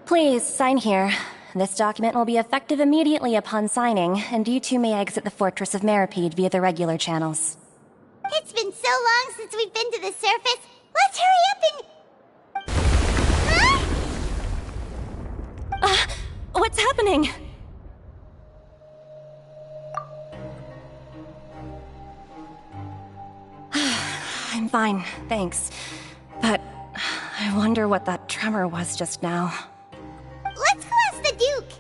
Please, sign here. This document will be effective immediately upon signing, and you two may exit the Fortress of Meripede via the regular channels. It's been so long since we've been to the surface. Let's hurry up and... What's happening? I'm fine, thanks. But I wonder what that tremor was just now. Let's go ask the Duke.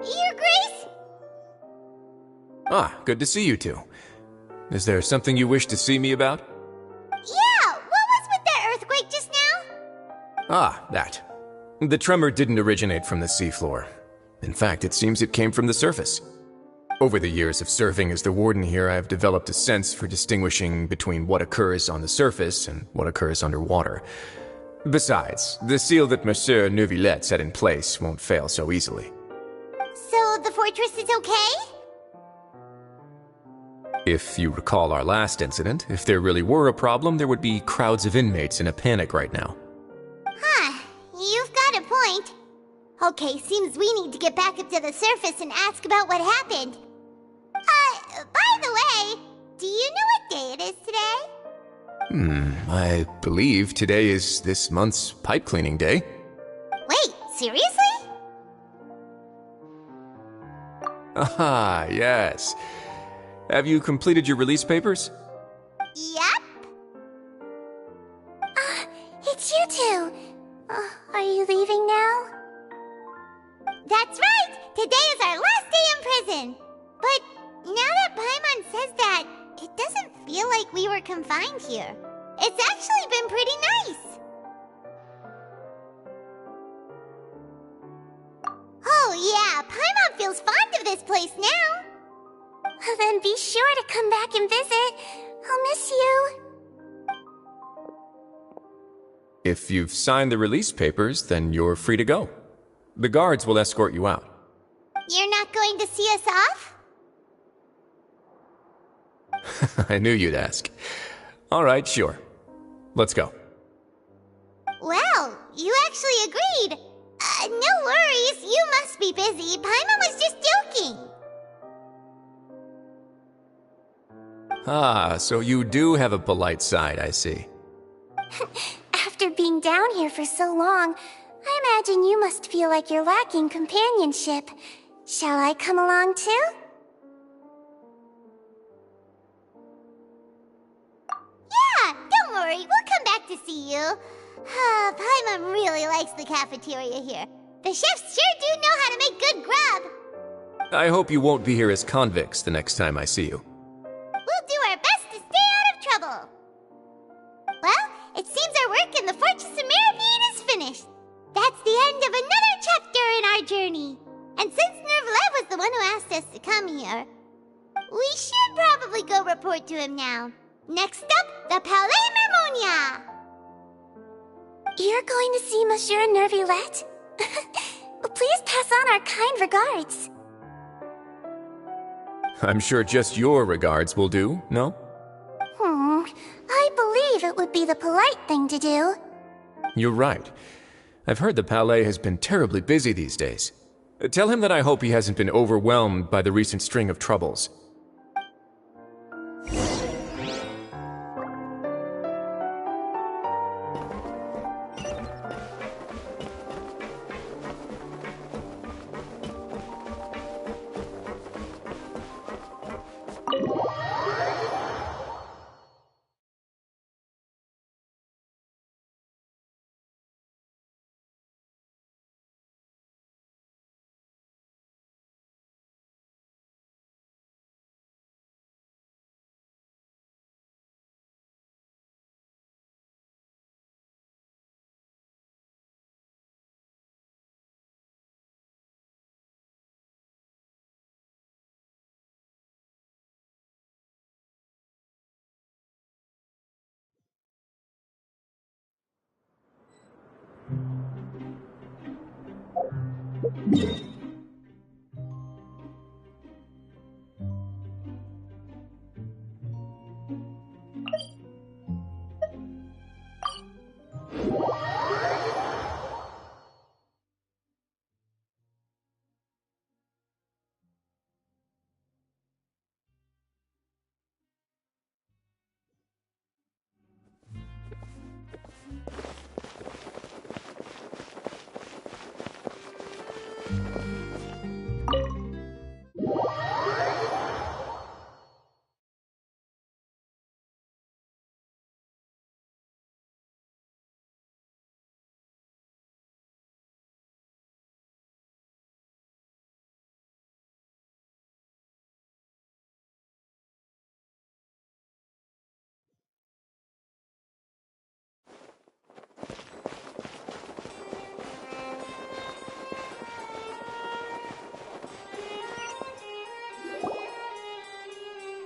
Your Grace? Ah, good to see you two. Is there something you wish to see me about? Yeah, what was with that earthquake just now? Ah, that. The tremor didn't originate from the seafloor. In fact, it seems it came from the surface. Over the years of serving as the warden here, I have developed a sense for distinguishing between what occurs on the surface and what occurs underwater. Besides, the seal that Monsieur Neuvillette set in place won't fail so easily. So the fortress is okay? If you recall our last incident, if there really were a problem, there would be crowds of inmates in a panic right now. Huh, you've got a point. Okay, seems we need to get back up to the surface and ask about what happened. By the way, do you know what day it is today? I believe today is this month's pipe cleaning day. Wait, seriously? Ah, yes. Have you completed your release papers? Yep. It's you two. Are you leaving now? That's right! Today is our last day in prison! But now that Paimon says that, it doesn't feel like we were confined here. It's actually been pretty nice! Oh yeah, Paimon feels fond of this place now! Then be sure to come back and visit. I'll miss you. If you've signed the release papers, then you're free to go. The guards will escort you out. You're not going to see us off? I knew you'd ask. All right, sure. Let's go. Well, you actually agreed. No worries, you must be busy. Paimon was just joking. Ah, so you do have a polite side, I see. After being down here for so long, I imagine you must feel like you're lacking companionship. Shall I come along too? Yeah, don't worry, we'll come back to see you. Paimon really likes the cafeteria here. The chefs sure do know how to make good grub. I hope you won't be here as convicts the next time I see you. We'll do our best to stay out of trouble. Well, it seems our work in the Fortress of Meripede is finished. That's the end of another chapter in our journey. And since Neuvillette was the one who asked us to come here, we should probably go report to him now. Next up, the Palais Mermonia. You're going to see Monsieur Neuvillette? Please pass on our kind regards. I'm sure just your regards will do, no? I believe it would be the polite thing to do. You're right. I've heard the Palais has been terribly busy these days. Tell him that I hope he hasn't been overwhelmed by the recent string of troubles.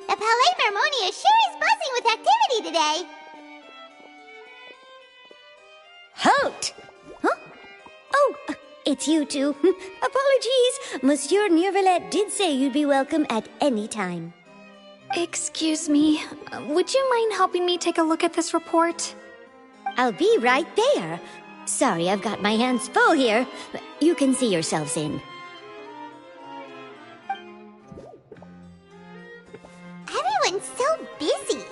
The Palais Mermonia sure is buzzing with activity today. Halt! Huh? Oh, it's you two. Apologies. Monsieur Neuvillette did say you'd be welcome at any time. Excuse me, would you mind helping me take a look at this report? I'll be right there. Sorry, I've got my hands full here. You can see yourselves in. Everyone's so busy.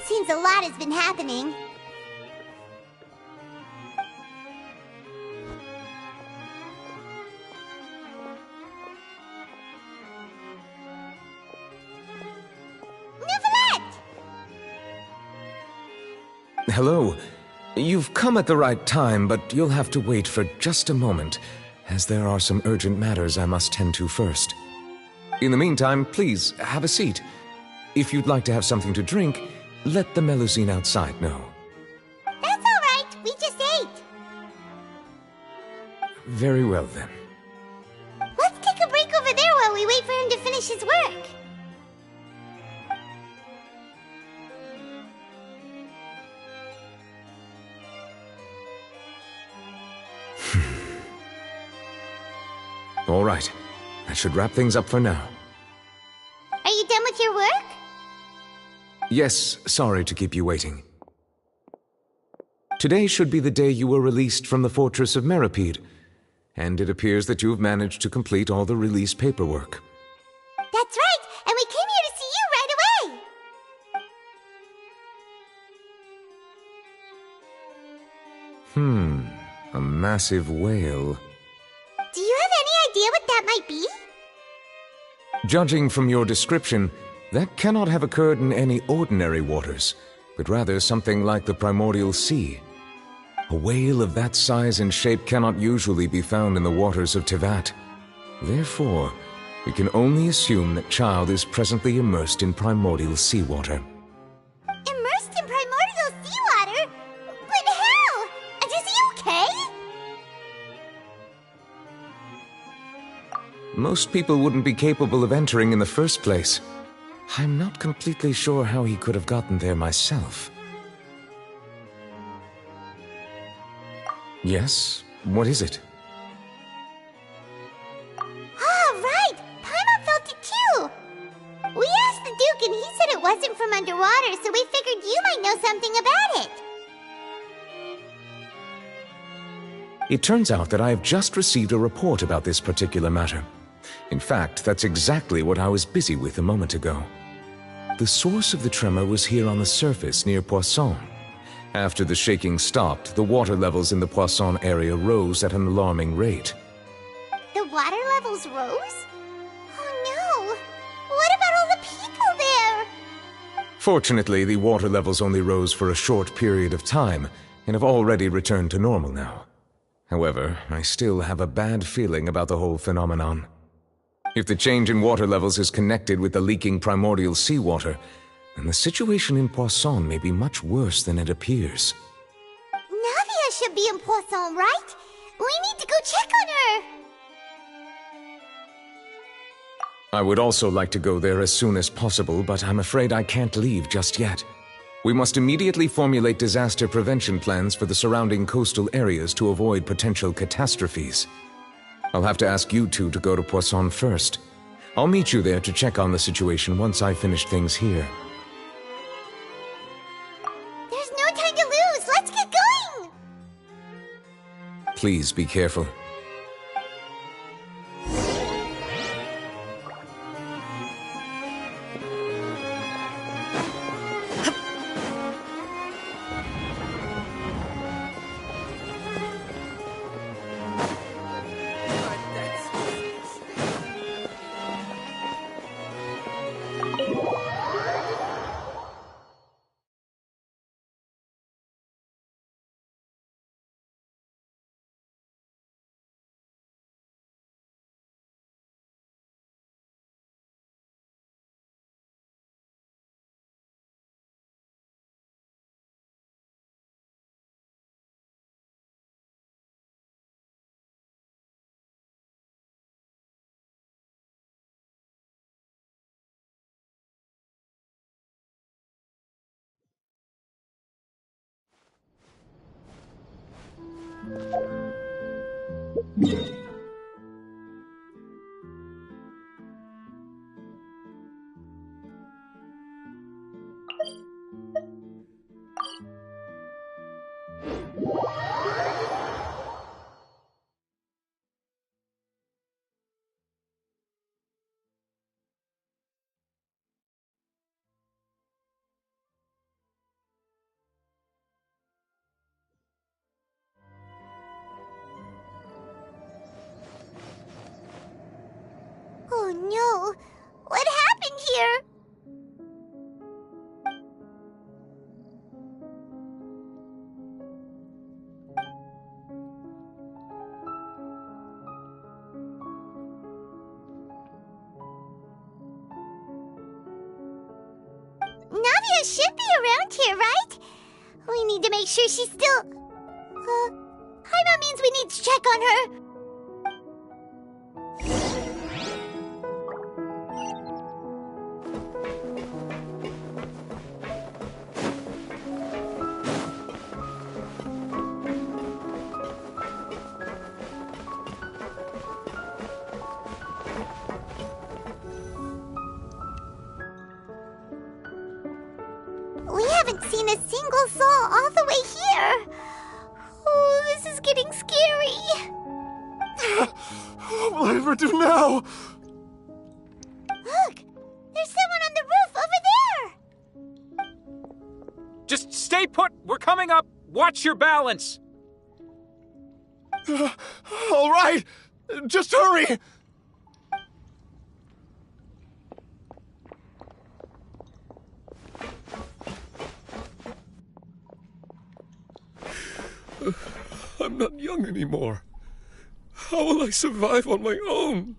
Seems a lot has been happening. Neuvillette! Hello. You've come at the right time, but you'll have to wait for just a moment, as there are some urgent matters I must tend to first. In the meantime, please, have a seat. If you'd like to have something to drink, let the Melusine outside know. That's all right. We just ate. Very well, then. Let's take a break over there while we wait for him to finish his work. All right. That should wrap things up for now. Are you done with your work? Yes, sorry to keep you waiting. Today should be the day you were released from the Fortress of Meripede, and it appears that you have managed to complete all the release paperwork. That's right, and we came here to see you right away. A massive whale. Do you have any idea what that might be? Judging from your description, that cannot have occurred in any ordinary waters, but rather something like the primordial sea. A whale of that size and shape cannot usually be found in the waters of Tevat. Therefore, we can only assume that Child is presently immersed in primordial seawater. Immersed in primordial seawater? But how? And is he okay? Most people wouldn't be capable of entering in the first place. I'm not completely sure how he could have gotten there myself. Yes? What is it? Ah, right! Paimon felt it too! We asked the Duke and he said it wasn't from underwater, so we figured you might know something about it. It turns out that I have just received a report about this particular matter. In fact, that's exactly what I was busy with a moment ago. The source of the tremor was here on the surface near Poisson. After the shaking stopped, the water levels in the Poisson area rose at an alarming rate. The water levels rose? Oh no! What about all the people there? Fortunately, the water levels only rose for a short period of time and have already returned to normal now. However, I still have a bad feeling about the whole phenomenon. If the change in water levels is connected with the leaking primordial seawater, then the situation in Poisson may be much worse than it appears. Navia should be in Poisson, right? We need to go check on her! I would also like to go there as soon as possible, but I'm afraid I can't leave just yet. We must immediately formulate disaster prevention plans for the surrounding coastal areas to avoid potential catastrophes. I'll have to ask you two to go to Poisson first. I'll meet you there to check on the situation once I finish things here. There's no time to lose! Let's get going! Please be careful. Oh no! What happened here? Navia should be around here, right? We need to make sure she's still... Paimon means we need to check on her. We haven't seen a single soul all the way here. Oh, this is getting scary. What will I ever do now? Look, there's someone on the roof over there. Just stay put! We're coming up! Watch your balance! All right, just hurry! I'm not young anymore. How will I survive on my own?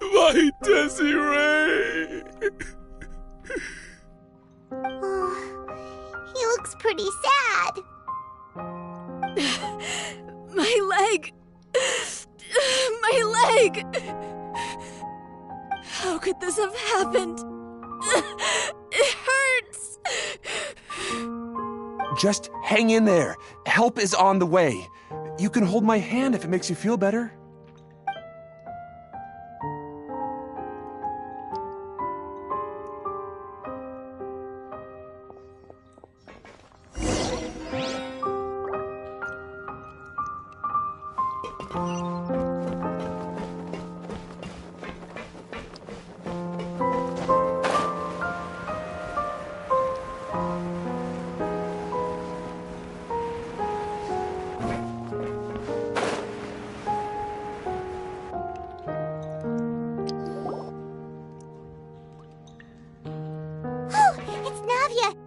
My Desiree! Oh, he looks pretty sad. My leg! My leg! How could this have happened? It hurts! Just hang in there. Help is on the way. You can hold my hand if it makes you feel better.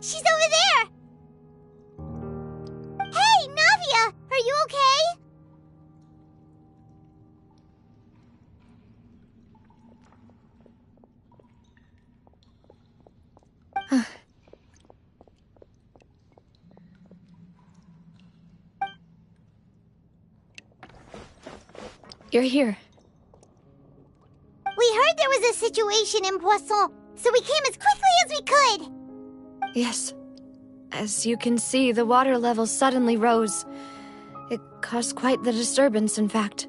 She's over there! Hey, Navia! Are you okay? You're here. We heard there was a situation in Poisson, so we came as quickly as we could! Yes. As you can see, the water level suddenly rose. It caused quite the disturbance, in fact.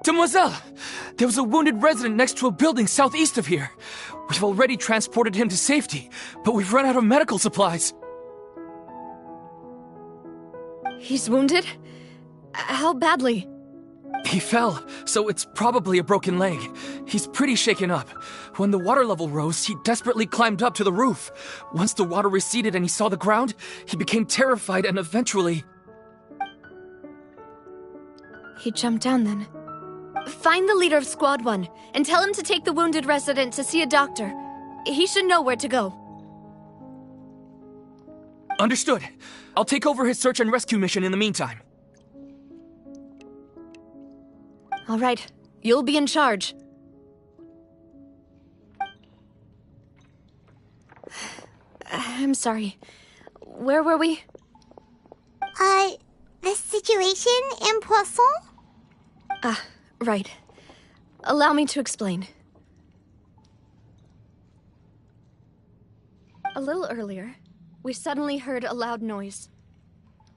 Demoiselle! There was a wounded resident next to a building southeast of here. We've already transported him to safety, but we've run out of medical supplies. He's wounded? How badly? He fell, so it's probably a broken leg. He's pretty shaken up. When the water level rose, he desperately climbed up to the roof. Once the water receded and he saw the ground, he became terrified and eventually... He jumped down then. Find the leader of Squad 1 and tell him to take the wounded resident to see a doctor. He should know where to go. Understood. I'll take over his search and rescue mission in the meantime. All right. You'll be in charge. I'm sorry. Where were we? The situation in Poisson? Right. Allow me to explain. A little earlier, we suddenly heard a loud noise.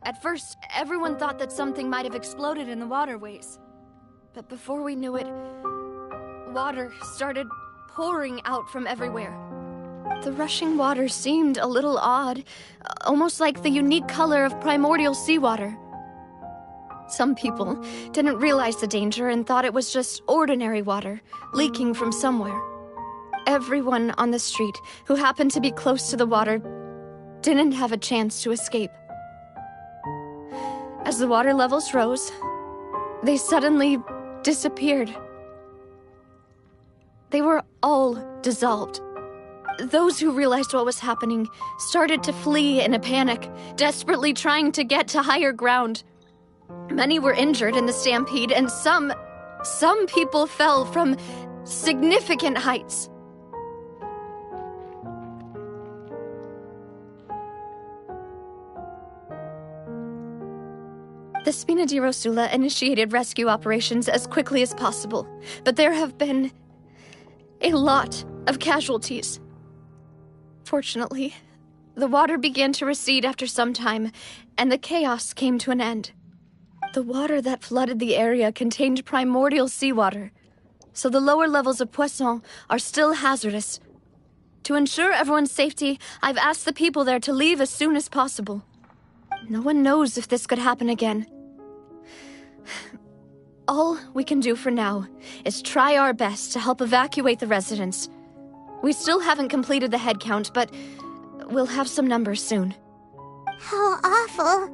At first, everyone thought that something might have exploded in the waterways. But before we knew it, water started pouring out from everywhere. The rushing water seemed a little odd, almost like the unique color of primordial seawater. Some people didn't realize the danger and thought it was just ordinary water leaking from somewhere. Everyone on the street who happened to be close to the water didn't have a chance to escape. As the water levels rose, they suddenly disappeared. They were all dissolved. Those who realized what was happening started to flee in a panic, desperately trying to get to higher ground. Many were injured in the stampede, and some people fell from significant heights. The Spina di Rosula initiated rescue operations as quickly as possible, but there have been a lot of casualties. Fortunately, the water began to recede after some time, and the chaos came to an end. The water that flooded the area contained primordial seawater, so the lower levels of Poisson are still hazardous. To ensure everyone's safety, I've asked the people there to leave as soon as possible. No one knows if this could happen again. All we can do for now is try our best to help evacuate the residents. We still haven't completed the head count, but we'll have some numbers soon. How awful.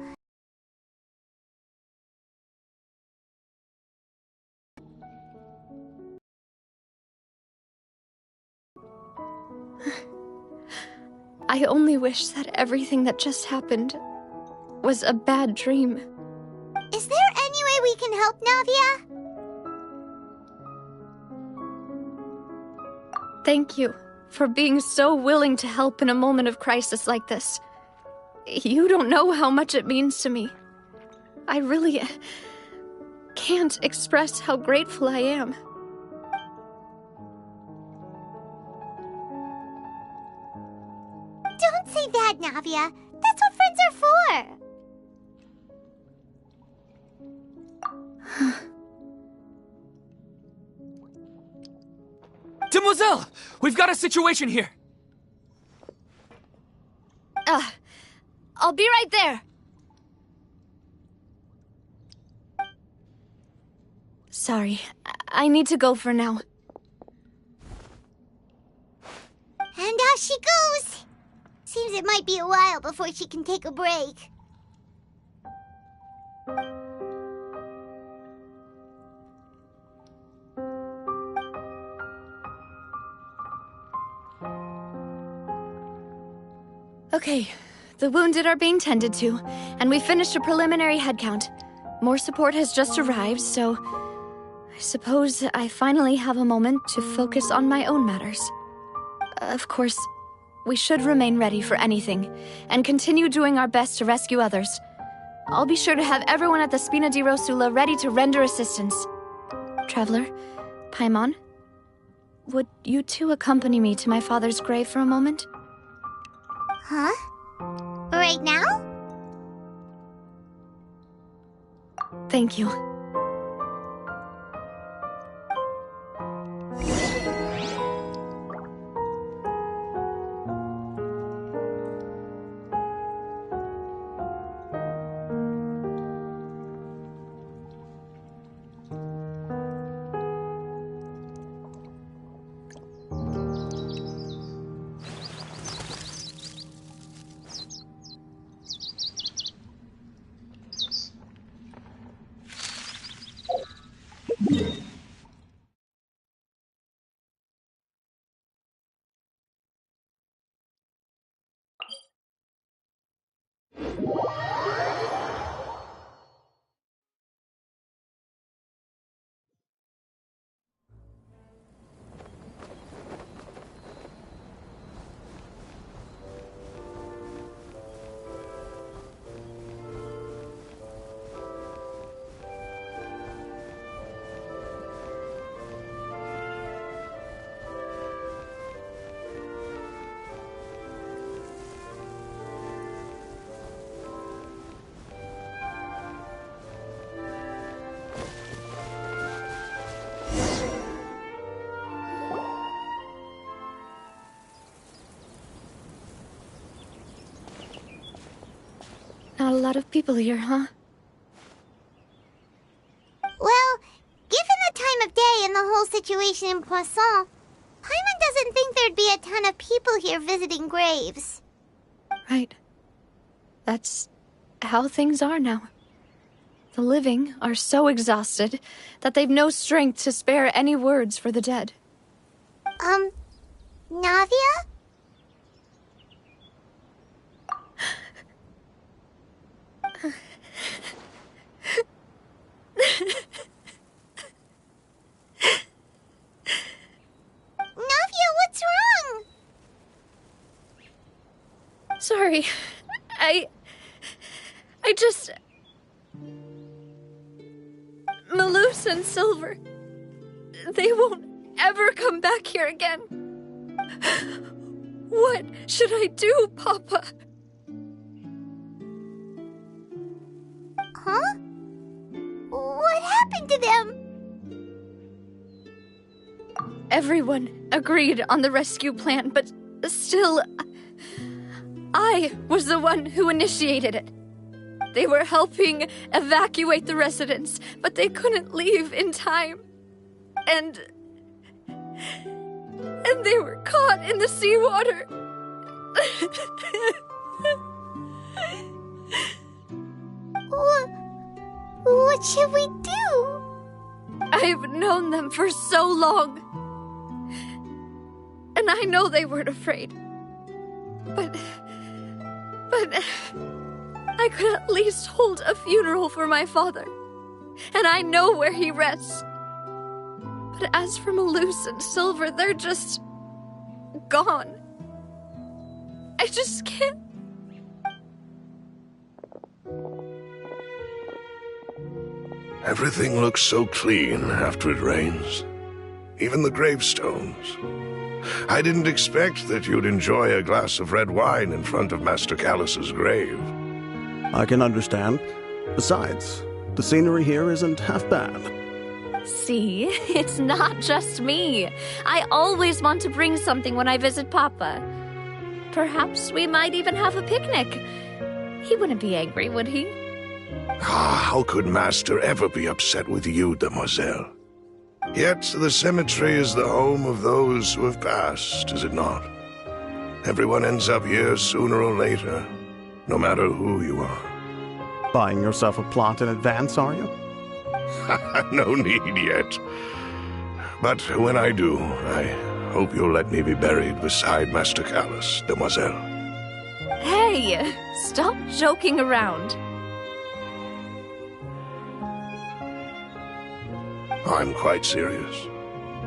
I only wish that everything that just happened was a bad dream. Is there any way we can help, Navia? Thank you for being so willing to help in a moment of crisis like this. You don't know how much it means to me. I really can't express how grateful I am. Don't say that, Navia. That's what friends are for. Demoiselle! We've got a situation here! I'll be right there. Sorry, I need to go for now. And out she goes. Seems it might be a while before she can take a break. Okay, the wounded are being tended to, and we finished a preliminary head count. More support has just arrived, so I suppose I finally have a moment to focus on my own matters. Of course, we should remain ready for anything, and continue doing our best to rescue others. I'll be sure to have everyone at the Spina di Rosula ready to render assistance. Traveler, Paimon, would you two accompany me to my father's grave for a moment? Huh? Right now? Thank you. Not a lot of people here, huh? Well, given the time of day and the whole situation in Poisson, Paimon doesn't think there'd be a ton of people here visiting graves. Right. That's how things are now. The living are so exhausted that they've no strength to spare any words for the dead. Navia? Navia, what's wrong? Sorry. I just... Malus and Silver... They won't ever come back here again. What should I do, Papa? Huh? What happened to them? Everyone agreed on the rescue plan, but still... I was the one who initiated it. They were helping evacuate the residents, but they couldn't leave in time. And they were caught in the seawater. What should we do? I've known them for so long. And I know they weren't afraid. But I could at least hold a funeral for my father. And I know where he rests. But as for Malus and Silver, they're just... gone. I just can't... Everything looks so clean after it rains. Even the gravestones. I didn't expect that you'd enjoy a glass of red wine in front of Master Callus's grave. I can understand. Besides, the scenery here isn't half bad. See, it's not just me. I always want to bring something when I visit Papa. Perhaps we might even have a picnic. He wouldn't be angry, would he? How could Master ever be upset with you, demoiselle? Yet the cemetery is the home of those who have passed, is it not? Everyone ends up here sooner or later, no matter who you are. Buying yourself a plot in advance, are you? No need yet. But when I do, I hope you'll let me be buried beside Master Callus, demoiselle. Hey, stop joking around. I'm quite serious.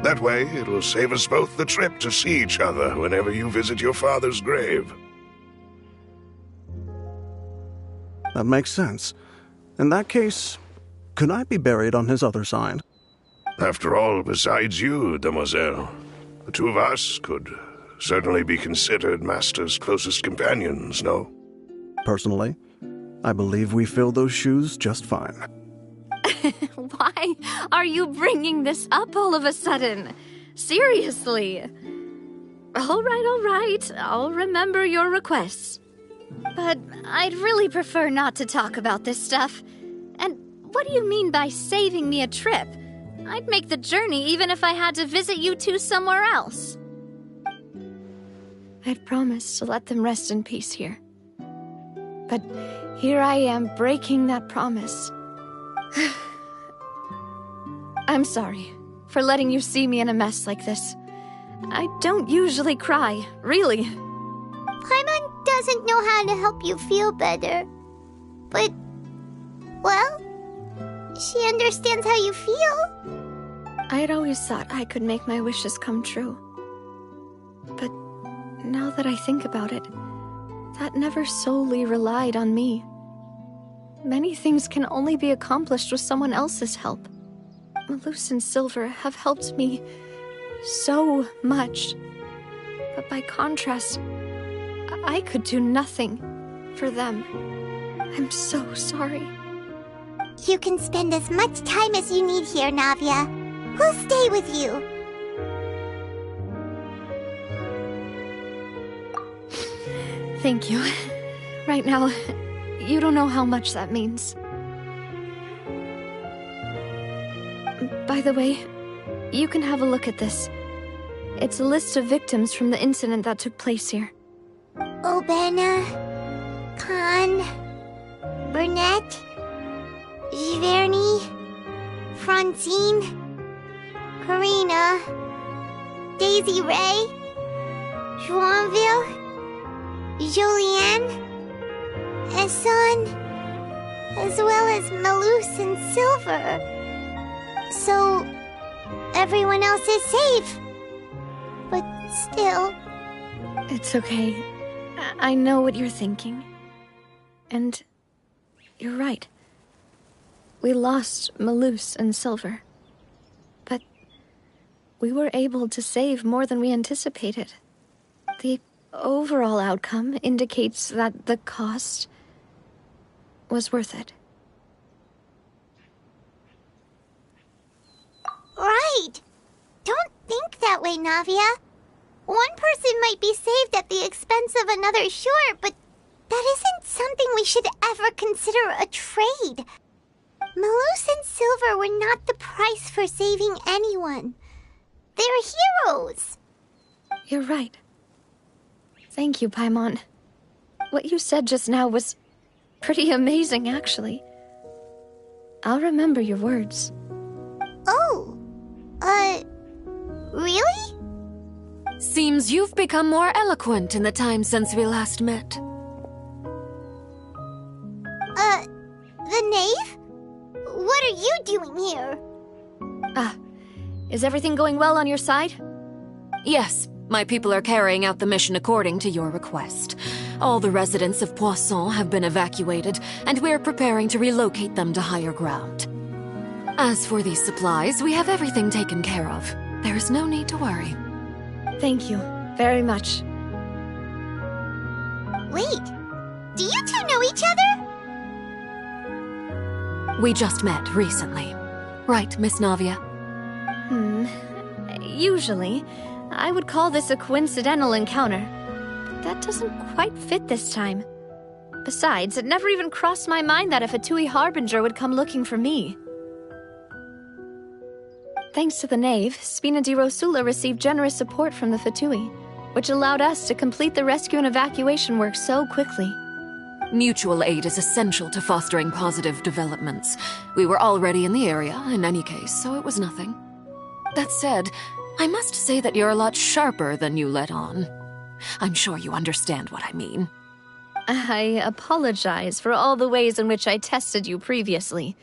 That way, it will save us both the trip to see each other whenever you visit your father's grave. That makes sense. In that case, could I be buried on his other side? After all, besides you, demoiselle, The two of us could certainly be considered Master's closest companions, no? Personally, I believe we fill those shoes just fine. Why are you bringing this up all of a sudden? Seriously. All right. I'll remember your requests. But I'd really prefer not to talk about this stuff. And what do you mean by saving me a trip? I'd make the journey even if I had to visit you two somewhere else. I'd promised to let them rest in peace here. But here I am breaking that promise. I'm sorry for letting you see me in a mess like this. I don't usually cry, really. Paimon doesn't know how to help you feel better. But, well, she understands how you feel. I had always thought I could make my wishes come true. But now that I think about it, that never solely relied on me. Many things can only be accomplished with someone else's help. Malus and Silver have helped me so much. But by contrast, I could do nothing for them. I'm so sorry. You can spend as much time as you need here, Navia. We'll stay with you. Thank you. Right now, you don't know how much that means. By the way, you can have a look at this. It's a list of victims from the incident that took place here. Obena, Khan, Burnett, Giverny, Francine, Karina, Daisy Ray, Joinville, Julianne, Esson, as well as Malus and Silver. So, everyone else is safe. But still... It's okay. I know what you're thinking. And you're right. We lost Malus and Silver. But we were able to save more than we anticipated. The overall outcome indicates that the cost was worth it. Right! Don't think that way, Navia. One person might be saved at the expense of another, sure, but that isn't something we should ever consider a trade. Malus and Silver were not the price for saving anyone. They're heroes. You're right. Thank you, Paimon. What you said just now was pretty amazing, actually. I'll remember your words. Oh, really? Seems you've become more eloquent in the time since we last met. The knave? What are you doing here? Is everything going well on your side? Yes, my people are carrying out the mission according to your request. All the residents of Poisson have been evacuated, and we're preparing to relocate them to higher ground. As for these supplies, we have everything taken care of. There's no need to worry. Thank you very much. Wait, do you two know each other? We just met recently. Right, Miss Navia? Usually, I would call this a coincidental encounter. But that doesn't quite fit this time. Besides, it never even crossed my mind that a Fatui Harbinger would come looking for me. Thanks to the knave, Spina di Rosula received generous support from the Fatui, which allowed us to complete the rescue and evacuation work so quickly. Mutual aid is essential to fostering positive developments. We were already in the area, in any case, so it was nothing. That said, I must say that you're a lot sharper than you let on. I'm sure you understand what I mean. I apologize for all the ways in which I tested you previously.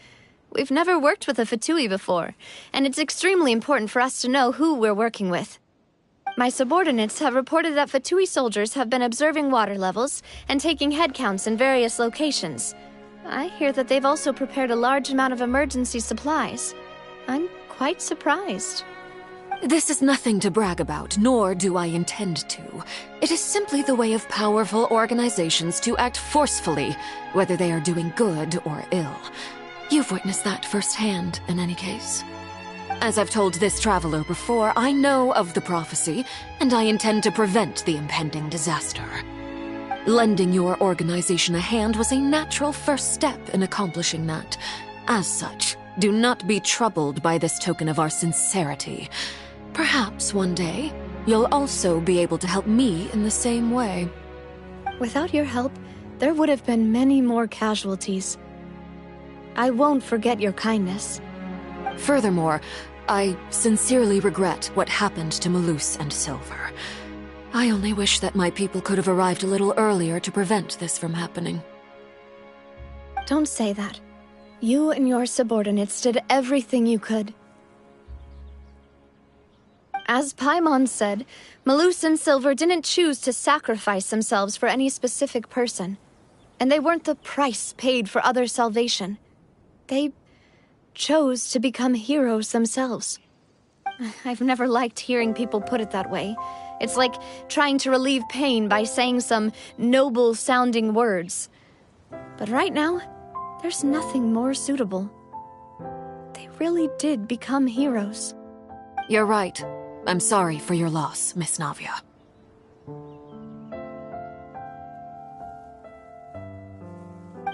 We've never worked with a Fatui before, and it's extremely important for us to know who we're working with. My subordinates have reported that Fatui soldiers have been observing water levels and taking head counts in various locations. I hear that they've also prepared a large amount of emergency supplies. I'm quite surprised. This is nothing to brag about, nor do I intend to. It is simply the way of powerful organizations to act forcefully, whether they are doing good or ill. You've witnessed that firsthand, in any case. As I've told this traveler before, I know of the prophecy, and I intend to prevent the impending disaster. Lending your organization a hand was a natural first step in accomplishing that. As such, do not be troubled by this token of our sincerity. Perhaps one day, you'll also be able to help me in the same way. Without your help, there would have been many more casualties. I won't forget your kindness. Furthermore, I sincerely regret what happened to Malus and Silver. I only wish that my people could have arrived a little earlier to prevent this from happening. Don't say that. You and your subordinates did everything you could. As Paimon said, Malus and Silver didn't choose to sacrifice themselves for any specific person. And they weren't the price paid for other salvation. They chose to become heroes themselves. I've never liked hearing people put it that way. It's like trying to relieve pain by saying some noble-sounding words. But right now, there's nothing more suitable. They really did become heroes. You're right. I'm sorry for your loss, Miss Navia.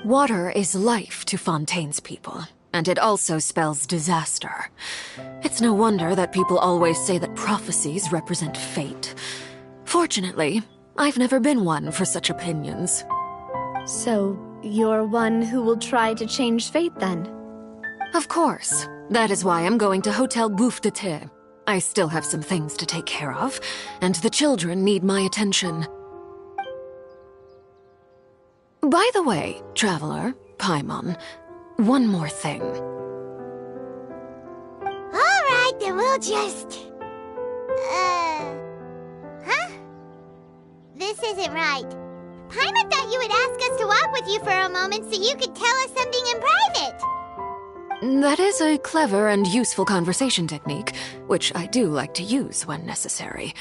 Water is life to Fontaine's people, and it also spells disaster. It's no wonder that people always say that prophecies represent fate. Fortunately, I've never been one for such opinions. So, you're one who will try to change fate, then? Of course. That is why I'm going to Hotel Bouffe de Thé. I still have some things to take care of, and the children need my attention. By the way, Traveler, Paimon, one more thing. Alright, then we'll just... Huh? This isn't right. Paimon thought you would ask us to walk with you for a moment so you could tell us something in private. That is a clever and useful conversation technique, which I do like to use when necessary.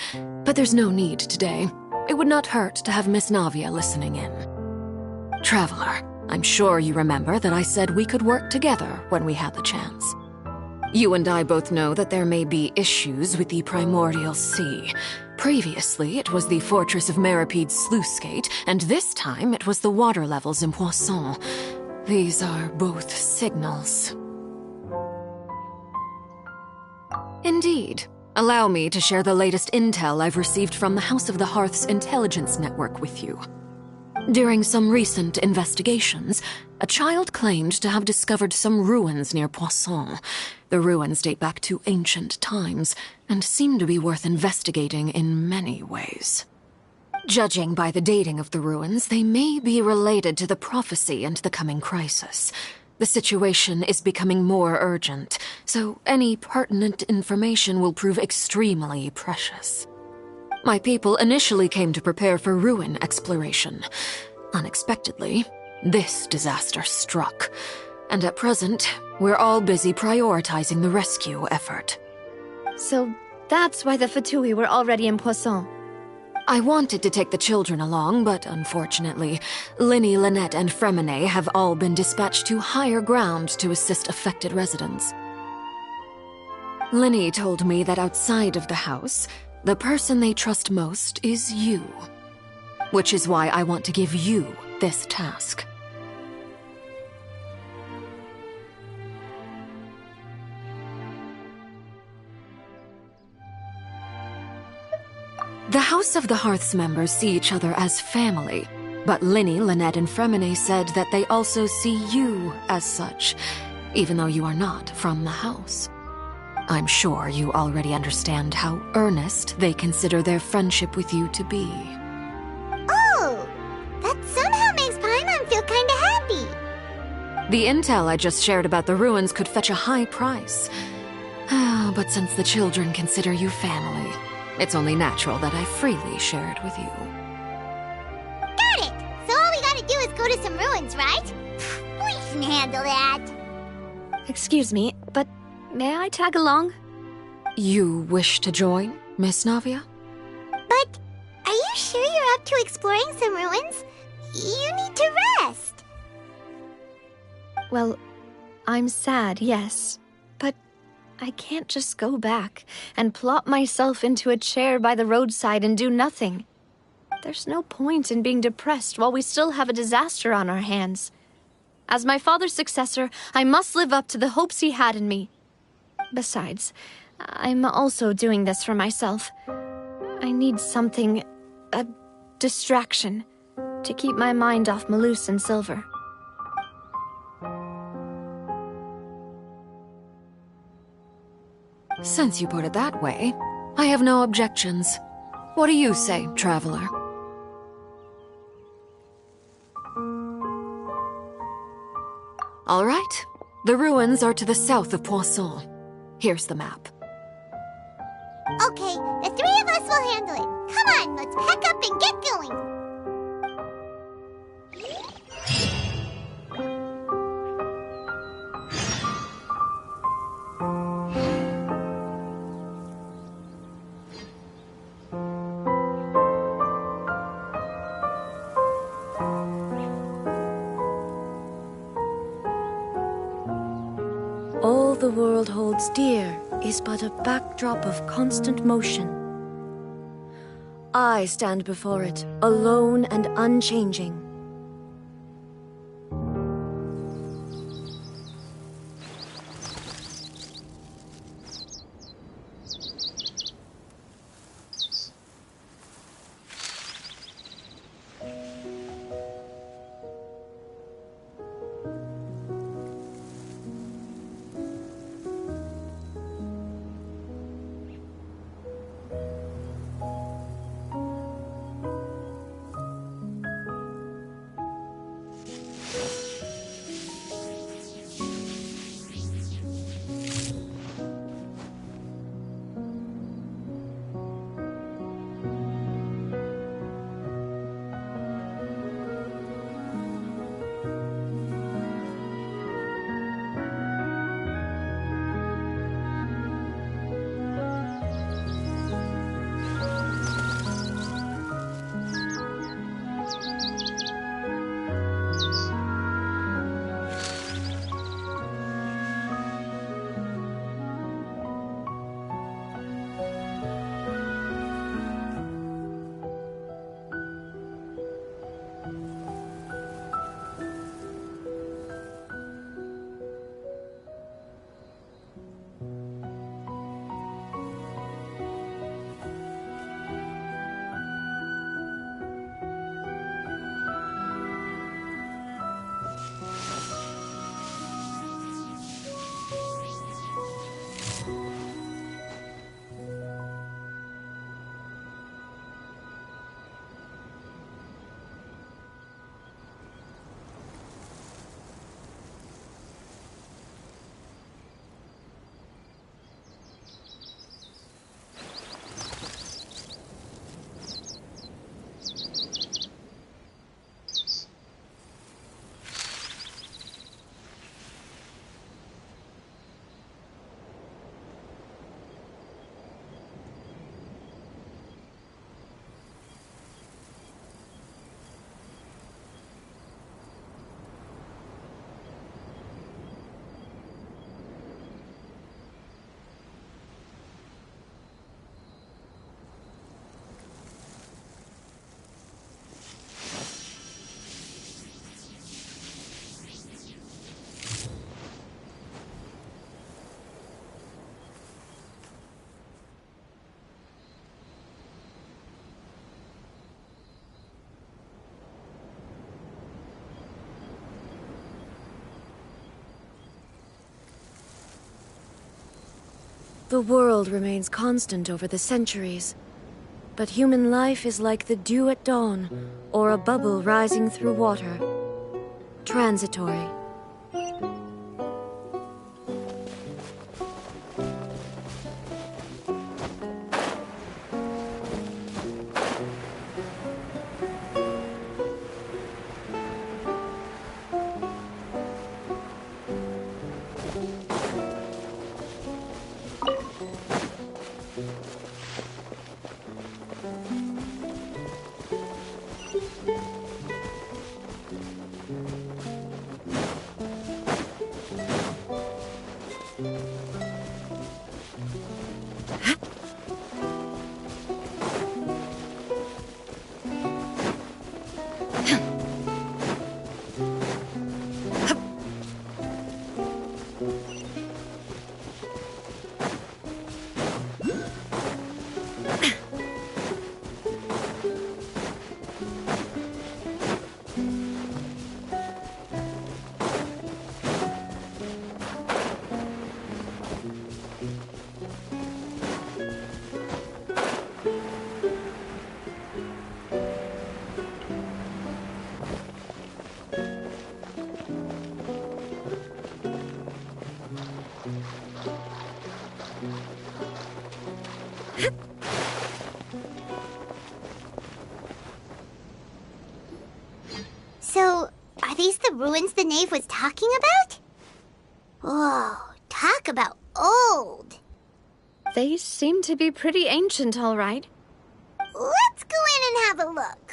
But there's no need today. It would not hurt to have Miss Navia listening in. Traveler, I'm sure you remember that I said we could work together when we had the chance. You and I both know that there may be issues with the Primordial Sea. Previously, it was the Fortress of Maripede's sluice gate, and this time it was the water levels in Poisson. These are both signals. Indeed. Allow me to share the latest intel I've received from the House of the Hearth's intelligence network with you. During some recent investigations, a child claimed to have discovered some ruins near Poisson. The ruins date back to ancient times, and seem to be worth investigating in many ways. Judging by the dating of the ruins, they may be related to the prophecy and the coming crisis. The situation is becoming more urgent, so any pertinent information will prove extremely precious. My people initially came to prepare for ruin exploration. Unexpectedly, this disaster struck, and at present, we're all busy prioritizing the rescue effort. So that's why the Fatui were already in Poisson. I wanted to take the children along, but unfortunately, Linny, Lynette, and Fremine have all been dispatched to higher ground to assist affected residents. Linny told me that outside of the house, the person they trust most is you. Which is why I want to give you this task. The House of the Hearth's members see each other as family, but Linny, Lynette, and Fremine said that they also see you as such, even though you are not from the house. I'm sure you already understand how earnest they consider their friendship with you to be. Oh, that somehow makes Paimon feel kinda happy. The intel I just shared about the ruins could fetch a high price. But since the children consider you family, it's only natural that I freely share it with you. Got it! So all we gotta do is go to some ruins, right? We can handle that. Excuse me, but may I tag along? You wish to join, Miss Navia? But are you sure you're up to exploring some ruins? You need to rest. Well, I'm sad, yes. But I can't just go back and plop myself into a chair by the roadside and do nothing. There's no point in being depressed while we still have a disaster on our hands. As my father's successor, I must live up to the hopes he had in me. Besides, I'm also doing this for myself. I need something, a distraction, to keep my mind off Malus and Silver. Since you put it that way, I have no objections. What do you say, traveler? All right. The ruins are to the south of Poisson. Here's the map. Okay, the three of us will handle it. Come on, let's pack up and get going. All the world holds dear is but a backdrop of constant motion. I stand before it, alone and unchanging. The world remains constant over the centuries, but human life is like the dew at dawn, or a bubble rising through water. Transitory. Are these the ruins the knave was talking about? Whoa, talk about old. They seem to be pretty ancient, all right. Let's go in and have a look.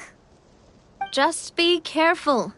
Just be careful.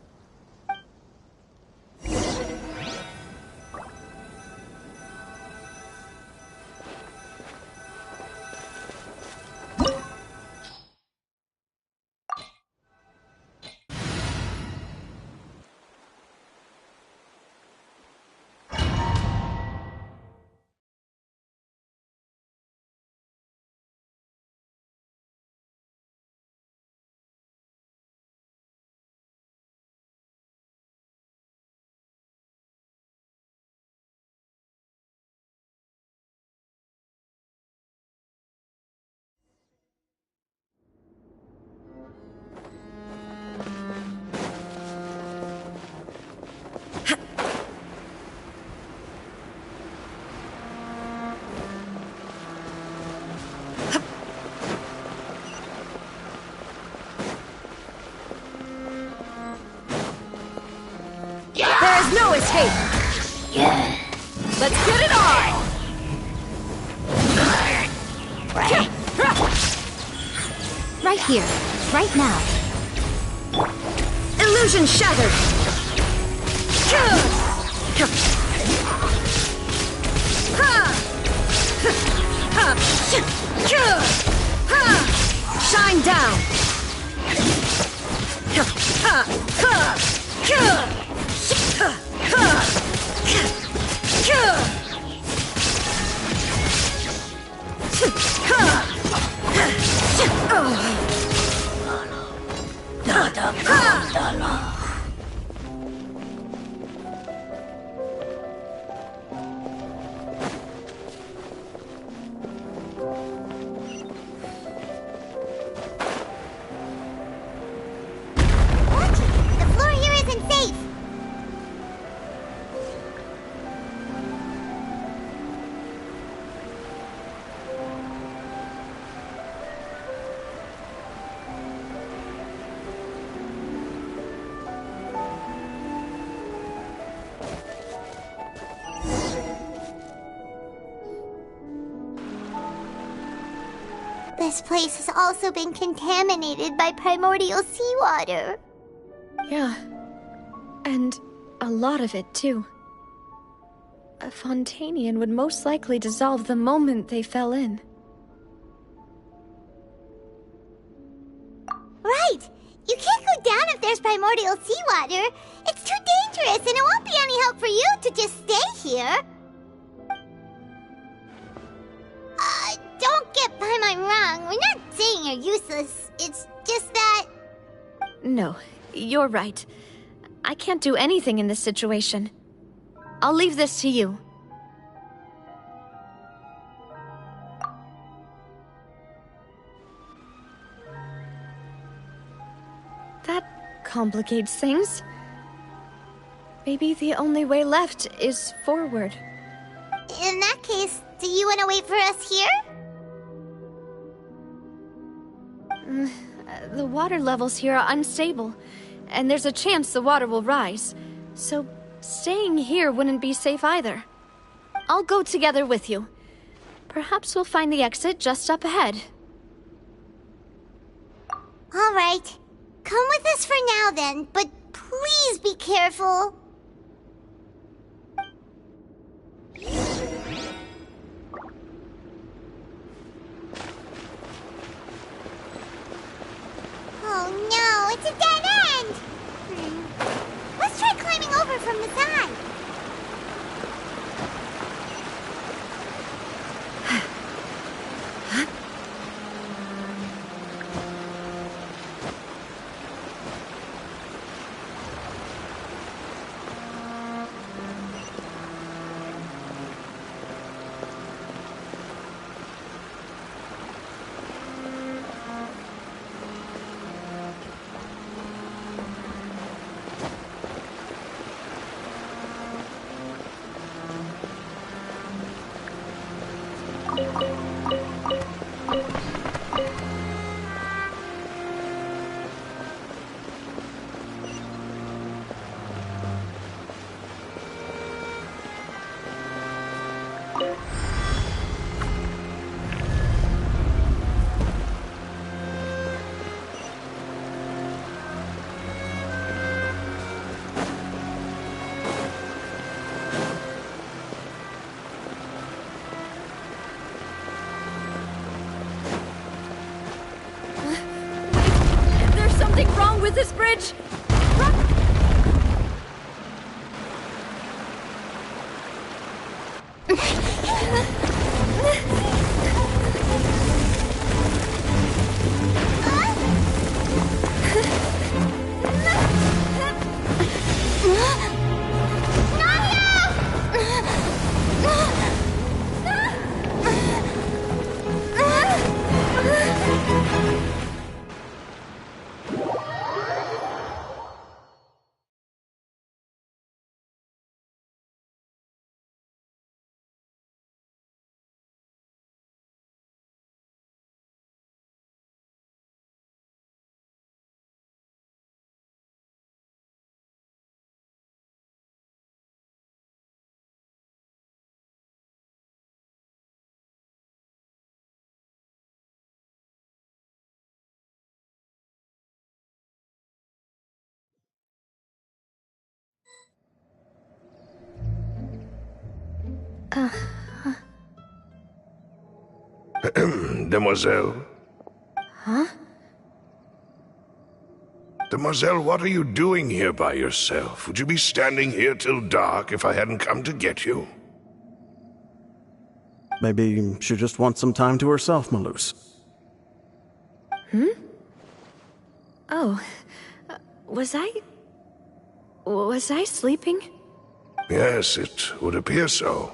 There is no escape! Let's get it on! Right here, right now. Illusion shattered! Shine down! The floor here isn't safe. This place has also been contaminated by primordial seawater. Yeah. And a lot of it, too. A Fontanian would most likely dissolve the moment they fell in. Right! You can't go down if there's primordial seawater. It's too dangerous, and it won't be any help for you to just stay here. Don't get by my wrong. We're not saying you're useless. It's just that... No, you're right. I can't do anything in this situation. I'll leave this to you. That complicates things. Maybe the only way left is forward. In that case, do you want to wait for us here? The water levels here are unstable, and there's a chance the water will rise. So staying here wouldn't be safe either. I'll go together with you. Perhaps we'll find the exit just up ahead. All right. Come with us for now then, but please be careful. Oh no, it's a dead end! Let's try climbing over from the side. bridge! Demoiselle? Huh? Demoiselle, what are you doing here by yourself? Would you be standing here till dark if I hadn't come to get you? Maybe she just wants some time to herself, Malus. Hmm? Oh. Was I sleeping? Yes, it would appear so.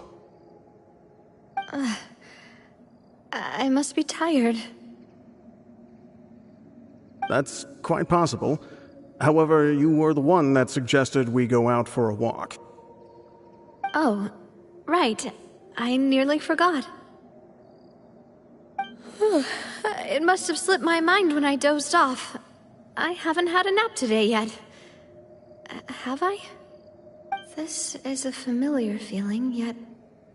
I must be tired. That's quite possible. However, you were the one that suggested we go out for a walk. Oh, right. I nearly forgot. It must have slipped my mind when I dozed off. I haven't had a nap today yet. Have I? This is a familiar feeling, yet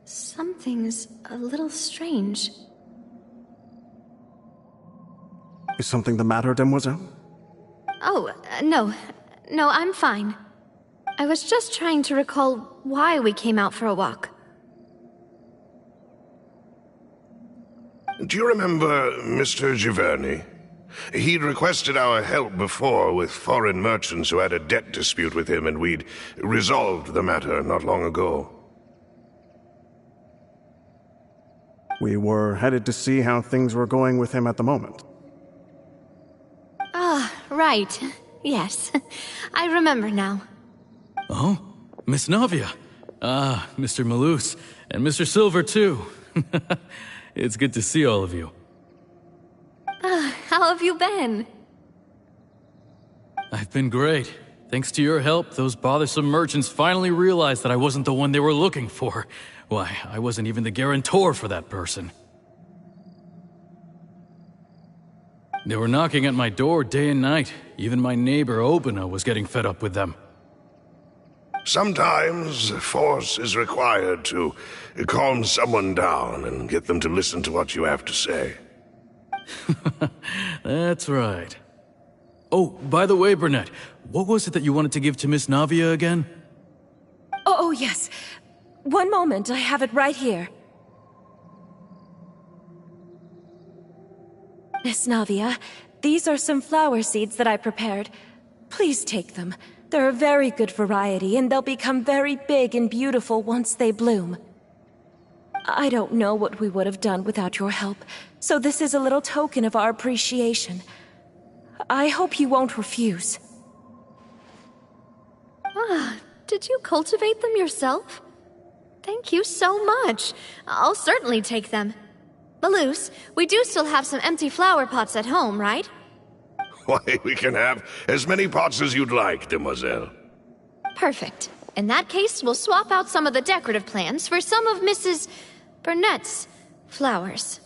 something's a little strange. Is something the matter, Demoiselle? Oh, no. No, I'm fine. I was just trying to recall why we came out for a walk. Do you remember Mr. Giverny? He'd requested our help before with foreign merchants who had a debt dispute with him, and we'd resolved the matter not long ago. We were headed to see how things were going with him at the moment. Ah, right. Yes. I remember now. Oh? Miss Navia. Ah, Mr. Malus. And Mr. Silver, too. It's good to see all of you. How have you been? I've been great. Thanks to your help, those bothersome merchants finally realized that I wasn't the one they were looking for. Why, I wasn't even the guarantor for that person. They were knocking at my door day and night. Even my neighbor, Obina, was getting fed up with them. Sometimes force is required to calm someone down and get them to listen to what you have to say. That's right. Oh, by the way, Burnett, what was it that you wanted to give to Miss Navia again? Oh, yes. One moment, I have it right here. Miss Navia, these are some flower seeds that I prepared. Please take them. They're a very good variety, and they'll become very big and beautiful once they bloom. I don't know what we would have done without your help, so this is a little token of our appreciation. I hope you won't refuse. Ah, did you cultivate them yourself? Thank you so much. I'll certainly take them. Malus, we do still have some empty flower pots at home, right? Why, we can have as many pots as you'd like, Demoiselle. Perfect. In that case, we'll swap out some of the decorative plants for some of Mrs. Burnett's flowers.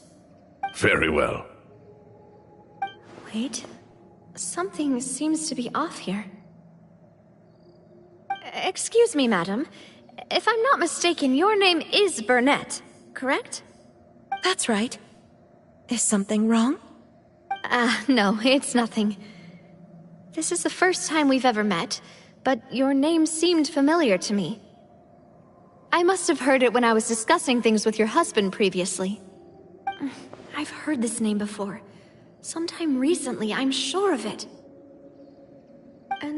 Very well. Wait. Something seems to be off here. Excuse me, madam. If I'm not mistaken, your name is Burnett, correct? That's right. Is something wrong? No, it's nothing. This is the first time we've ever met, but your name seemed familiar to me. I must have heard it when I was discussing things with your husband previously. I've heard this name before. Sometime recently, I'm sure of it.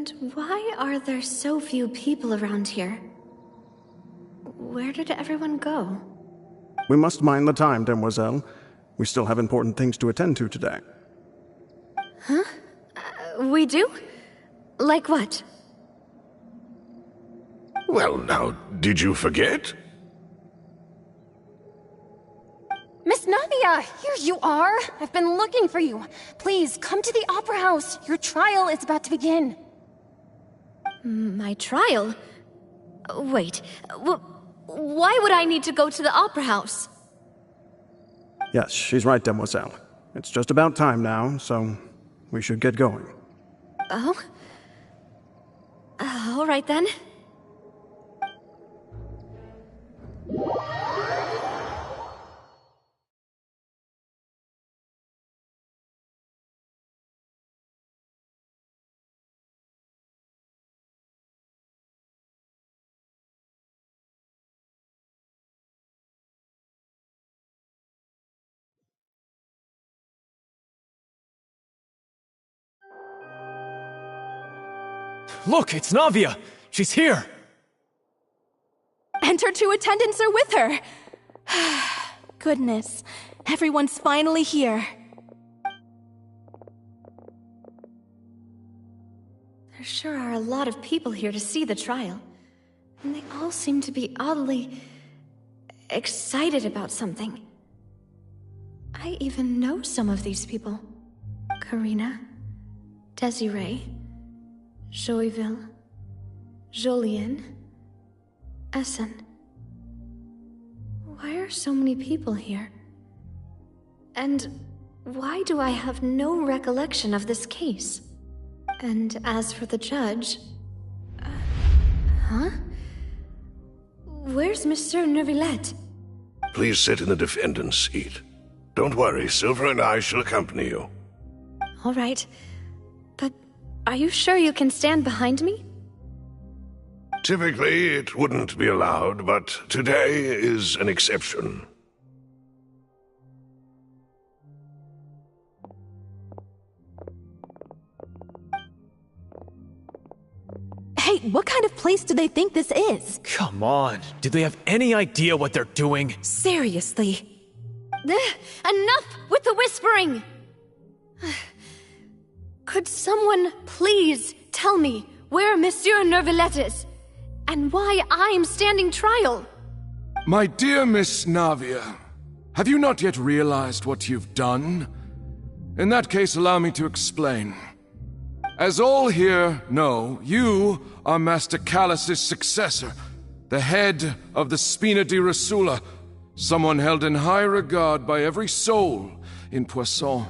And why are there so few people around here? Where did everyone go? We must mind the time, demoiselle. We still have important things to attend to today. Huh? We do? Like what? Well, now, did you forget? Miss Navia, here you are. I've been looking for you. Please, come to the Opera House. Your trial is about to begin. My trial? Wait, why would I need to go to the Opera House? Yes, she's right, demoiselle. It's just about time now, so we should get going. Oh? All right then. Look, it's Navia! She's here! And her two attendants are with her! Goodness, everyone's finally here. There sure are a lot of people here to see the trial. And they all seem to be oddly excited about something. I even know some of these people. Karina, Desiree, Joyville, Jolien, Essen. Why are so many people here? And why do I have no recollection of this case? And as for the judge... huh? Where's Monsieur Neuvillette? Please sit in the defendant's seat. Don't worry, Silver and I shall accompany you. All right. But are you sure you can stand behind me? Typically, it wouldn't be allowed, but today is an exception. Hey, what kind of place do they think this is? Come on, do they have any idea what they're doing? Seriously. Enough with the whispering! Could someone please tell me where Monsieur Neuvillette is? And why I'm standing trial? My dear Miss Navia, have you not yet realized what you've done? In that case, allow me to explain. As all here know, you are Master Callus's successor, the head of the Spina di Rosula, someone held in high regard by every soul in Poisson.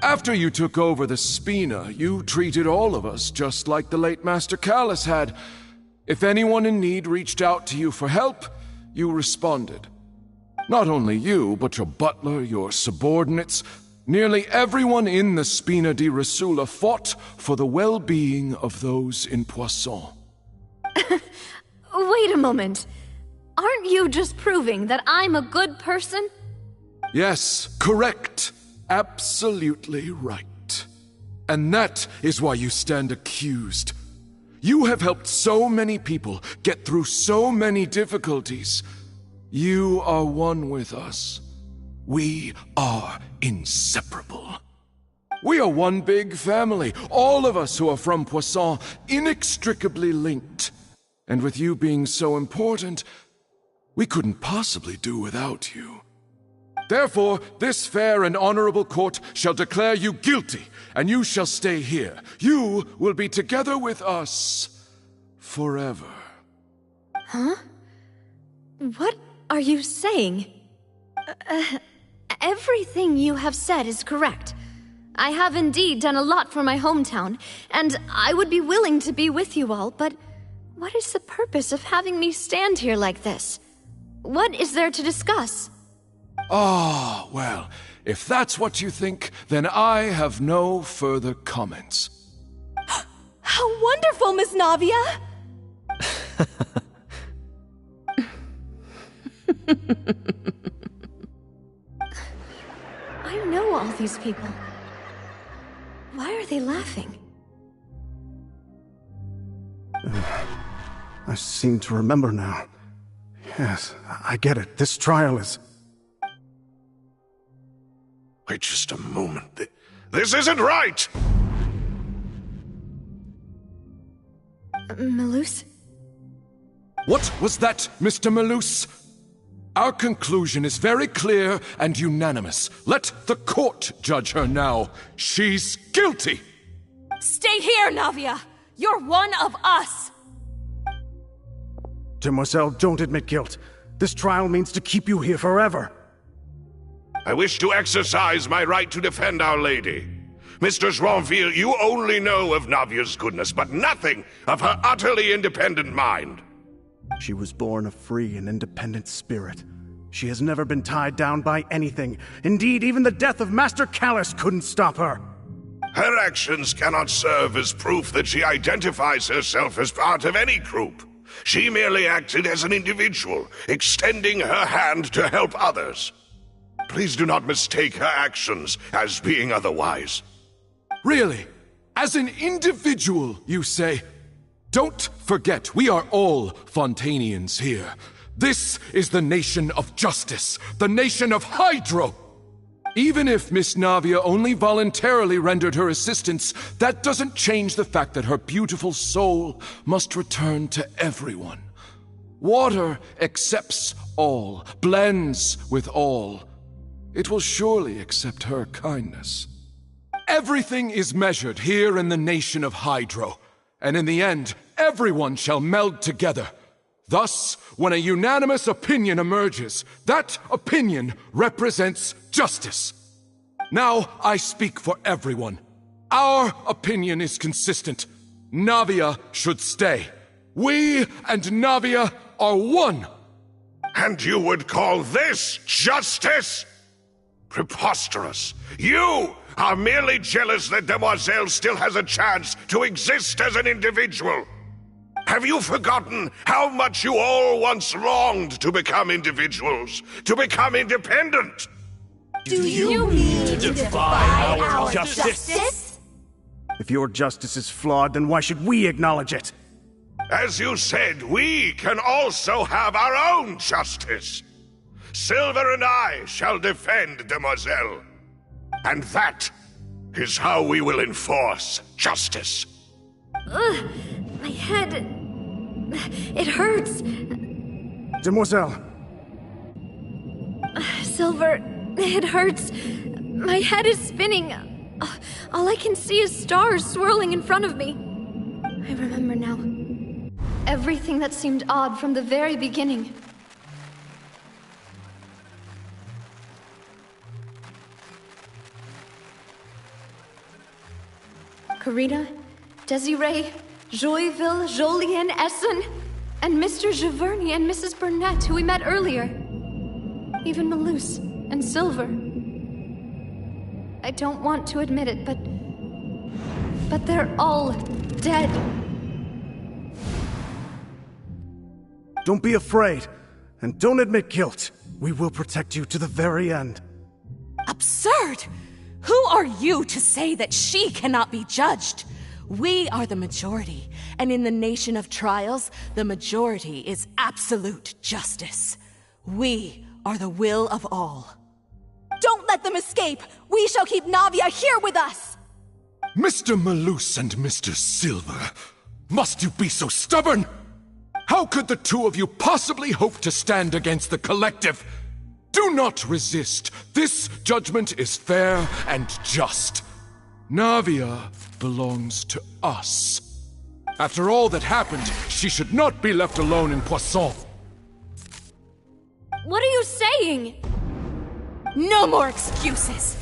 After you took over the Spina, you treated all of us just like the late Master Callus had. If anyone in need reached out to you for help, you responded. Not only you, but your butler, your subordinates, nearly everyone in the Spina di Rosula fought for the well-being of those in Poisson. Wait a moment. Aren't you just proving that I'm a good person? Yes, correct. Absolutely right. And that is why you stand accused. You have helped so many people get through so many difficulties. You are one with us. We are inseparable. We are one big family, all of us who are from Poisson, inextricably linked. And with you being so important, we couldn't possibly do without you. Therefore, this fair and honorable court shall declare you guilty, and you shall stay here. You will be together with us forever. Huh? What are you saying? Everything you have said is correct. I have indeed done a lot for my hometown, and I would be willing to be with you all, but what is the purpose of having me stand here like this? What is there to discuss? Ah, well, if that's what you think, then I have no further comments. How wonderful, Miss Navia! I know all these people. Why are they laughing? I seem to remember now. Yes, I get it. This trial is... Wait just a moment. This isn't right! Malus? What was that, Mr. Malus? Our conclusion is very clear and unanimous. Let the court judge her now. She's guilty! Stay here, Navia! You're one of us! Demoiselle, don't admit guilt. This trial means to keep you here forever. I wish to exercise my right to defend Our Lady. Mistress Ronville, you only know of Navia's goodness, but nothing of her utterly independent mind. She was born a free and independent spirit. She has never been tied down by anything. Indeed, even the death of Master Callus couldn't stop her. Her actions cannot serve as proof that she identifies herself as part of any group. She merely acted as an individual, extending her hand to help others. Please do not mistake her actions as being otherwise. Really? As an individual, you say? Don't forget, we are all Fontanians here. This is the nation of justice, the nation of Hydro. Even if Miss Navia only voluntarily rendered her assistance, that doesn't change the fact that her beautiful soul must return to everyone. Water accepts all, blends with all. It will surely accept her kindness. Everything is measured here in the nation of Hydro, and in the end, everyone shall meld together. Thus, when a unanimous opinion emerges, that opinion represents justice. Now I speak for everyone. Our opinion is consistent. Navia should stay. We and Navia are one. And you would call this justice? Preposterous. You are merely jealous that Demoiselle still has a chance to exist as an individual. Have you forgotten how much you all once longed to become individuals, to become independent? Do you mean to defy our justice? If your justice is flawed, then why should we acknowledge it? As you said, we can also have our own justice. Silver and I shall defend Demoiselle. And that is how we will enforce justice. Ugh, my head... it hurts. Demoiselle. Silver, it hurts. My head is spinning. All I can see is stars swirling in front of me. I remember now. Everything that seemed odd from the very beginning. Karina, Desiree, Joyville, Jolien, Essen, and Mr. Giverny and Mrs. Burnett, who we met earlier. Even Malus and Silver. I don't want to admit it, but they're all dead. Don't be afraid, and don't admit guilt. We will protect you to the very end. Absurd! Who are you to say that she cannot be judged? We are the majority, and in the nation of trials, the majority is absolute justice. We are the will of all. Don't let them escape! We shall keep Navia here with us! Mr. Malus and Mr. Silver, must you be so stubborn? How could the two of you possibly hope to stand against the collective? Do not resist. This judgment is fair and just. Navia belongs to us. After all that happened, she should not be left alone in Poisson. What are you saying? No more excuses!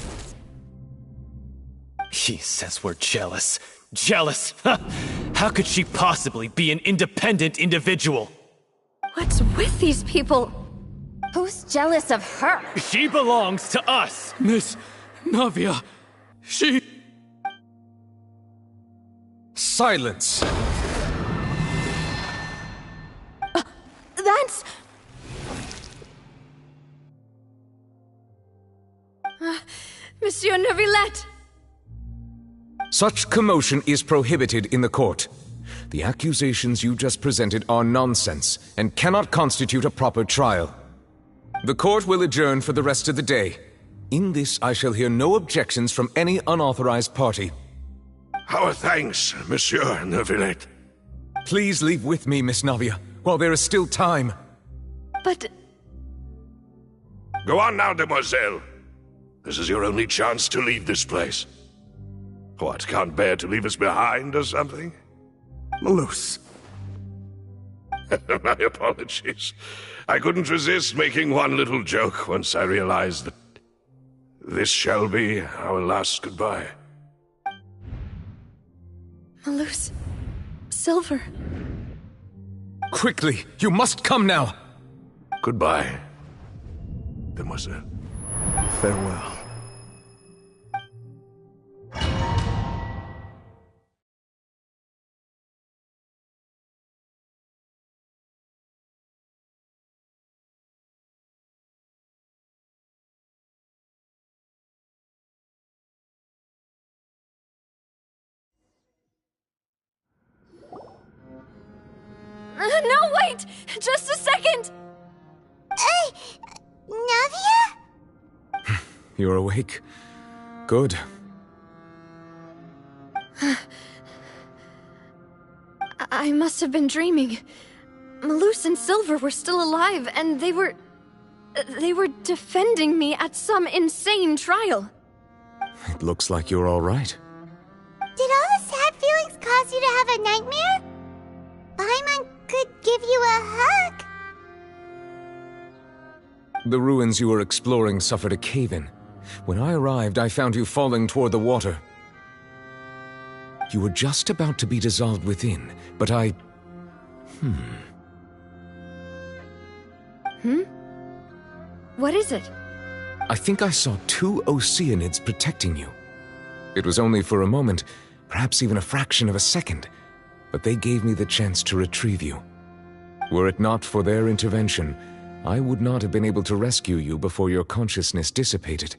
She says we're jealous. Jealous? How could she possibly be an independent individual? What's with these people? Who's jealous of her? She belongs to us! Miss Navia, she... Silence! That's... Monsieur Neuvillette! Such commotion is prohibited in the court. the accusations you just presented are nonsense and cannot constitute a proper trial. The court will adjourn for the rest of the day. In this, I shall hear no objections from any unauthorized party. Our thanks, Monsieur Neuvillette. Please leave with me, Miss Navia, while there is still time. But... Go on now, demoiselle. This is your only chance to leave this place. What, can't bear to leave us behind or something? Malus. My apologies. I couldn't resist making one little joke once I realized that this shall be our last goodbye. Malus. Silver. Quickly, you must come now! Goodbye, demoiselle. Farewell. No, wait! Just a second! Navia? You're awake. Good. I must have been dreaming. Malus and Silver were still alive, and they were defending me at some insane trial. It looks like you're all right. Did all the sad feelings cause you to have a nightmare? Paimon could give you a hug. The ruins you were exploring suffered a cave-in. When I arrived, I found you falling toward the water. You were just about to be dissolved within, but I... What is it? I think I saw 2 Oceanids protecting you. It was only for a moment, perhaps even a fraction of a second, but they gave me the chance to retrieve you. Were it not for their intervention, I would not have been able to rescue you before your consciousness dissipated.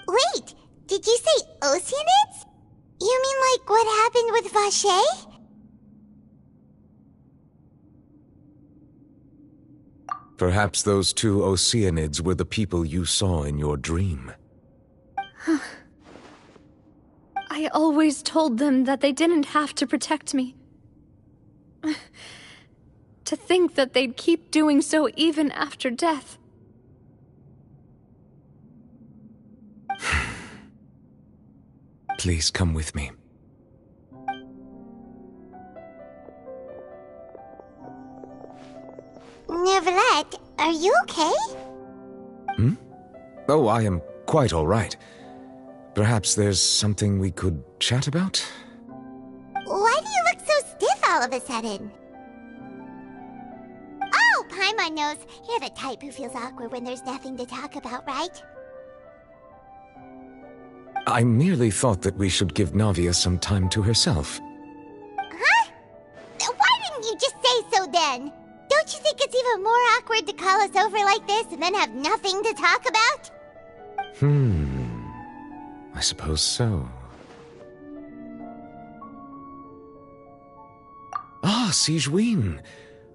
Wait, did you say Oceanids? You mean like what happened with Vache? Perhaps those 2 Oceanids were the people you saw in your dream. I always told them that they didn't have to protect me. To think that they'd keep doing so even after death. Please come with me. Neuvillette, are you okay? Oh, I am quite all right. Perhaps there's something we could chat about? Why do you look so stiff all of a sudden? Oh, Paimon knows. You're the type who feels awkward when there's nothing to talk about, right? I merely thought that we should give Navia some time to herself. Huh? Why didn't you just say so then? Don't you think it's even more awkward to call us over like this and then have nothing to talk about? I suppose so. Ah, Sigewinne.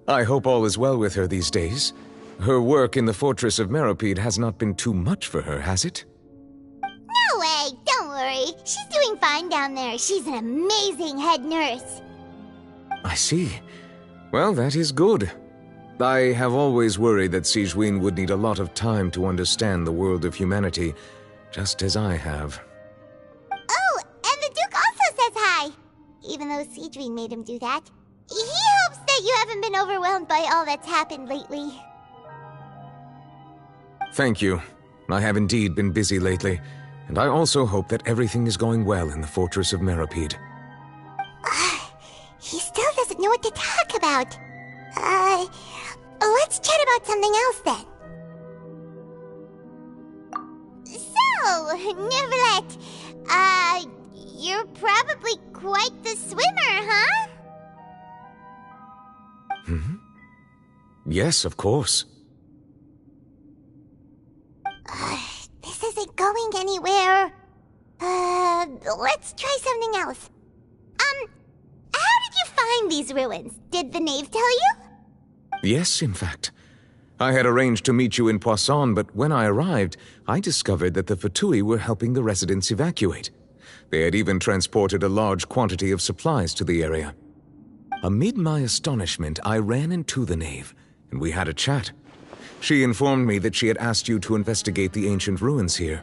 I hope all is well with her these days. Her work in the Fortress of Meropide has not been too much for her, has it? No way, don't worry. She's doing fine down there. She's an amazing head nurse. I see. Well, that is good. I have always worried that Sigewinne would need a lot of time to understand the world of humanity, just as I have. Oh, and the Duke also says hi. Even though Sigewinne made him do that. He hopes that you haven't been overwhelmed by all that's happened lately. Thank you. I have indeed been busy lately, and I also hope that everything is going well in the Fortress of Meropide. He still doesn't know what to talk about. Let's chat about something else then. So, Neuvillette, you're probably quite the swimmer, huh? Yes, of course. This isn't going anywhere. Let's try something else. How did you behind these ruins. Did the knave tell you? Yes, in fact. I had arranged to meet you in Poisson, but when I arrived, I discovered that the Fatui were helping the residents evacuate. They had even transported a large quantity of supplies to the area. Amid my astonishment, I ran into the knave, and we had a chat. She informed me that she had asked you to investigate the ancient ruins here.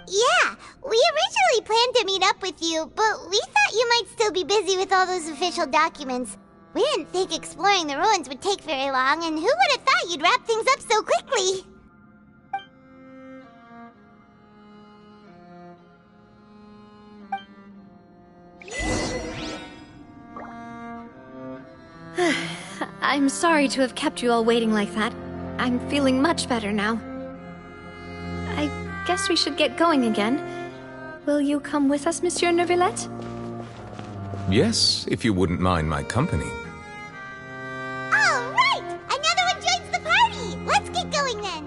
Yeah, we originally planned to meet up with you, but we thought you might still be busy with all those official documents. We didn't think exploring the ruins would take very long, and who would have thought you'd wrap things up so quickly? I'm sorry to have kept you all waiting like that. I'm feeling much better now. I guess we should get going again. Will you come with us, Monsieur Neuvillette? Yes, if you wouldn't mind my company. All right! Another one joins the party! Let's get going then!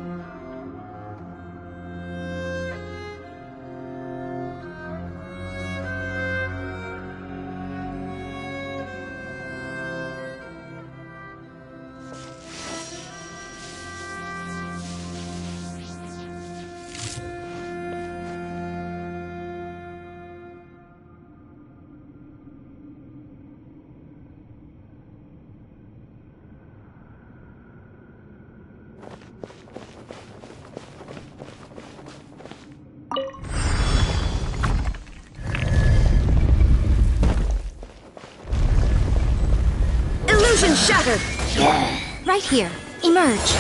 Illusion shattered! Right here. Emerge.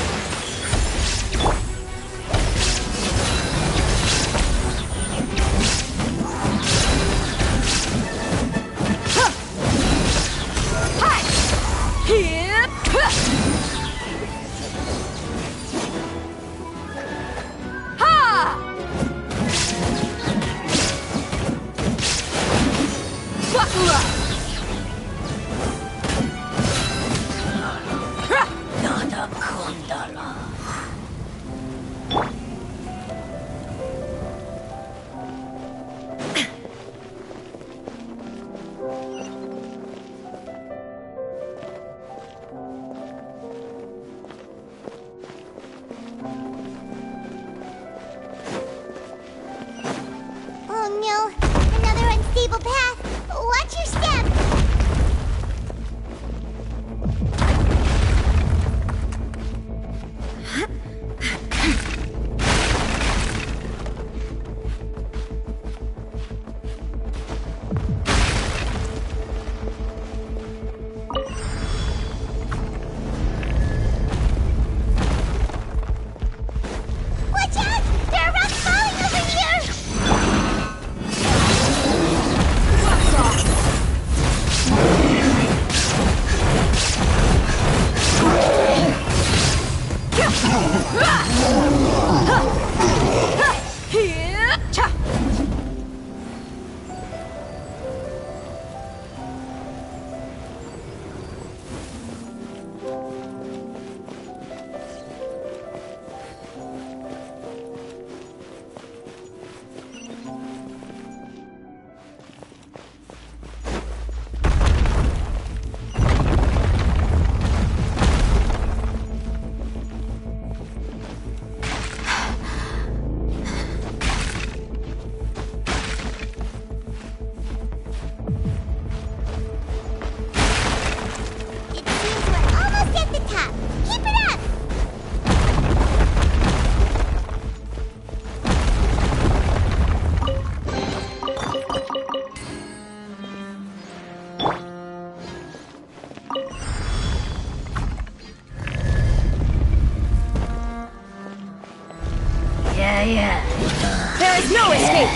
There is no escape!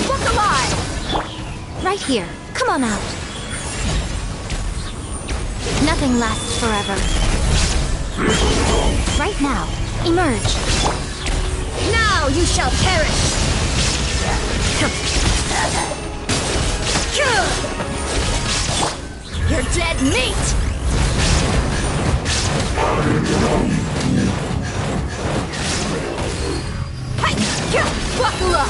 Look alive! Right here. Come on out. Nothing lasts forever. Right now. Emerge. Now you shall perish! You're dead meat! Buckle up!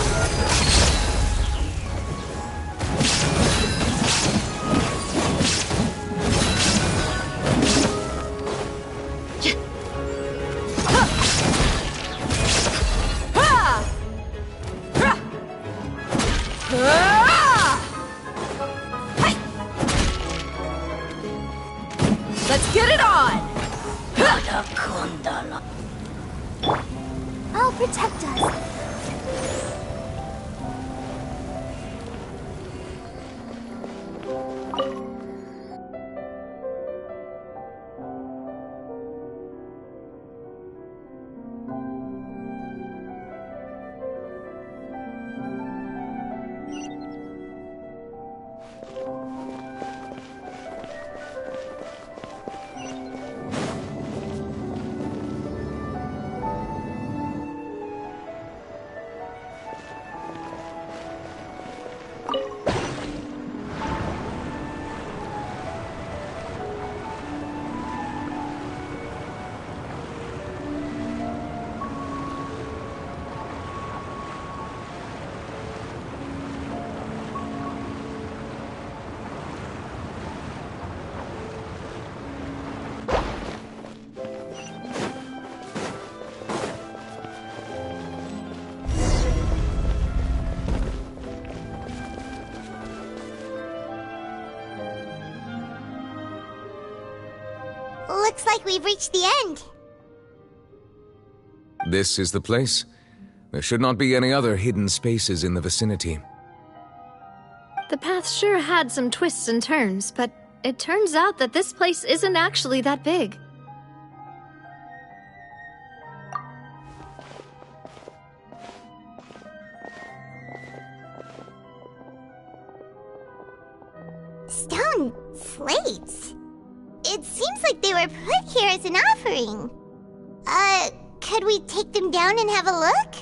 Get it on! I'll protect us. Looks like we've reached the end. This is the place. There should not be any other hidden spaces in the vicinity. The path sure had some twists and turns, but it turns out that this place isn't actually that big. Stone slates? It seems like they were put here as an offering. Could we take them down and have a look?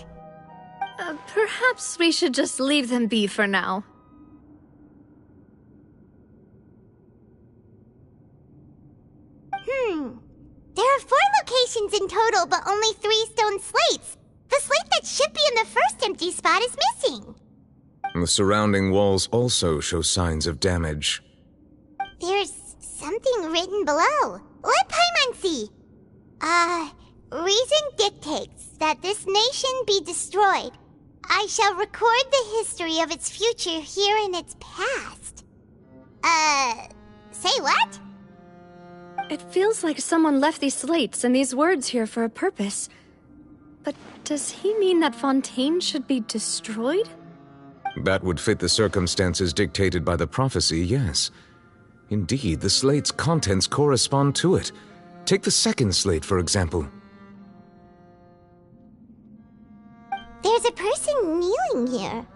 Perhaps we should just leave them be for now. There are 4 locations in total, but only 3 stone slates. The slate that should be in the first empty spot is missing. The surrounding walls also show signs of damage. There's something written below. Let Paimon see. Reason dictates that this nation be destroyed. I shall record the history of its future here in its past. Say what? It feels like someone left these slates and these words here for a purpose. But does he mean that Fontaine should be destroyed? That would fit the circumstances dictated by the prophecy, yes. Indeed, the slate's contents correspond to it. Take the second slate, for example. There's a person kneeling here.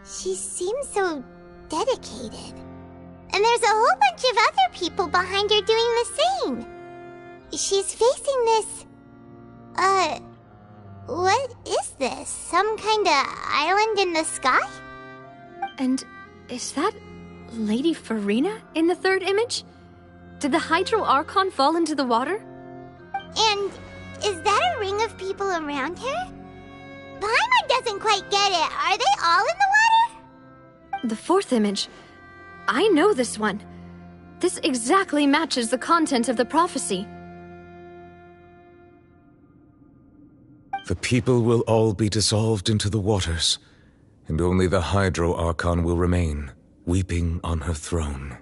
She seems so dedicated. And there's a whole bunch of other people behind her doing the same. She's facing this... what is this? Some kind of island in the sky? And is that Lady Farina in the third image? Did the Hydro Archon fall into the water? And is that a ring of people around her? Paimon doesn't quite get it. Are they all in the water? The fourth image. I know this one. This exactly matches the content of the prophecy. The people will all be dissolved into the waters, and only the Hydro Archon will remain, weeping on her throne.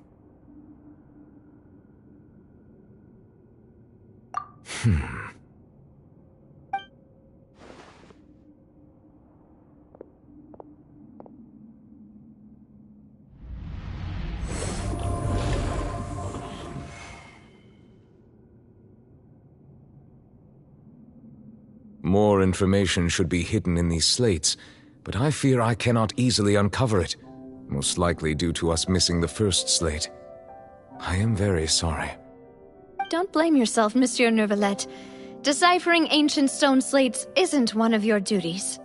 More information should be hidden in these slates, but I fear I cannot easily uncover it, most likely due to us missing the first slate. I am very sorry. Don't blame yourself, Monsieur Neuvillette. Deciphering ancient stone slates isn't one of your duties.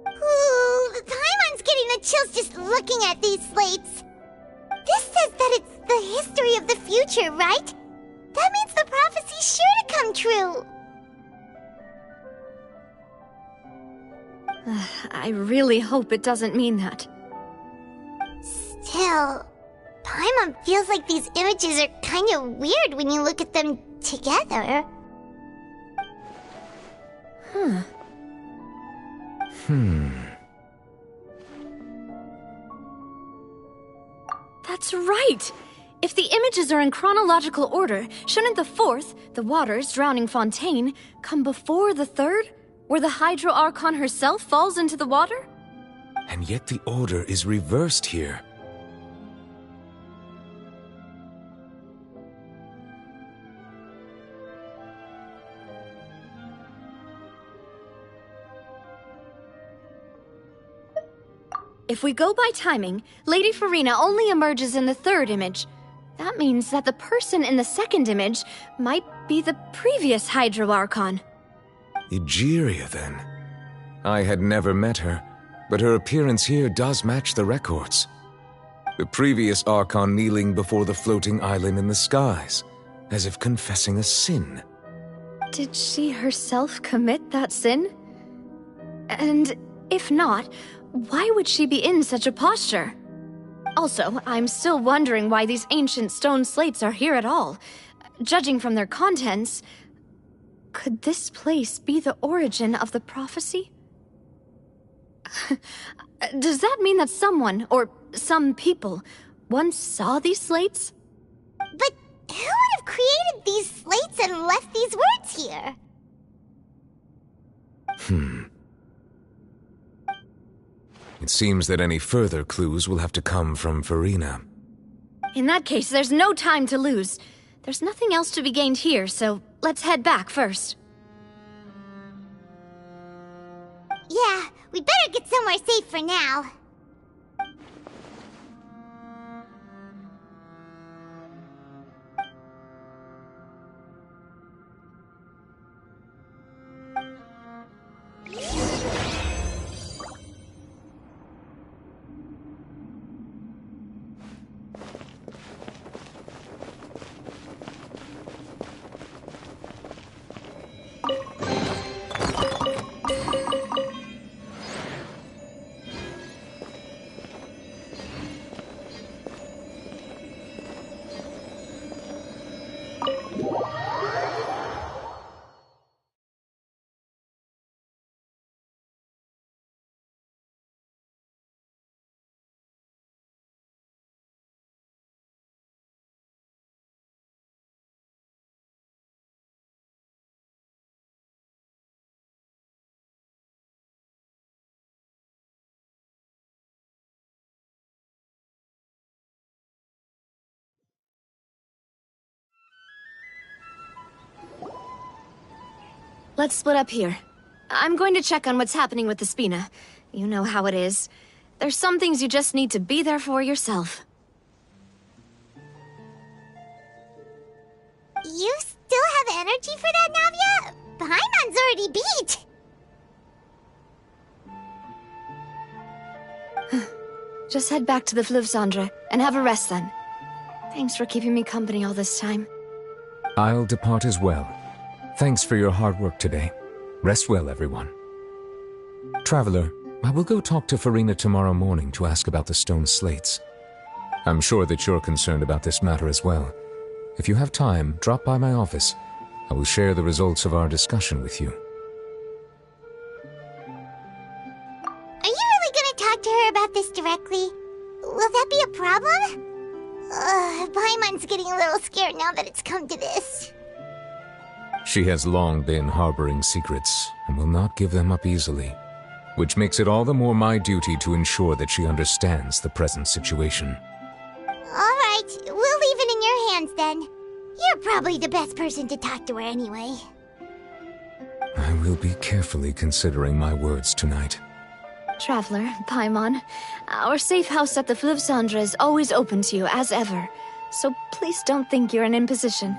Ooh, Paimon's getting the chills just looking at these slates. This says that it's the history of the future, right? That means the prophecy's sure to come true. I really hope it doesn't mean that. Still, Paimon feels like these images are kind of weird when you look at them together. That's right! If the images are in chronological order, shouldn't the fourth, the waters drowning Fontaine, come before the third, where the Hydro Archon herself falls into the water? And yet the order is reversed here. If we go by timing, Lady Farina only emerges in the third image. That means that the person in the second image might be the previous Hydro Archon. Egeria, then. I had never met her, but her appearance here does match the records. The previous Archon kneeling before the floating island in the skies, as if confessing a sin. Did she herself commit that sin? And if not, why would she be in such a posture? Also, I'm still wondering why these ancient stone slates are here at all. Judging from their contents, could this place be the origin of the prophecy? Does that mean that someone, or some people, once saw these slates? But who would have created these slates and left these words here? It seems that any further clues will have to come from Farina. In that case, there's no time to lose. There's nothing else to be gained here, so let's head back first. Yeah, we'd better get somewhere safe for now. Let's split up here. I'm going to check on what's happening with the Spina. You know how it is. There's some things you just need to be there for yourself. You still have energy for that, Navia? Paimon's already beat! Just head back to the Fleuve Cendre and have a rest then. Thanks for keeping me company all this time. I'll depart as well. Thanks for your hard work today. Rest well, everyone. Traveler, I will go talk to Farina tomorrow morning to ask about the stone slates. I'm sure that you're concerned about this matter as well. If you have time, drop by my office. I will share the results of our discussion with you. Are you really gonna talk to her about this directly? Will that be a problem? Paimon's getting a little scared now that it's come to this. She has long been harboring secrets and will not give them up easily, which makes it all the more my duty to ensure that she understands the present situation. Alright, we'll leave it in your hands then. You're probably the best person to talk to her anyway. I will be carefully considering my words tonight. Traveler, Paimon, our safe house at the Fleuve Cendre is always open to you as ever, so please don't think you're an imposition.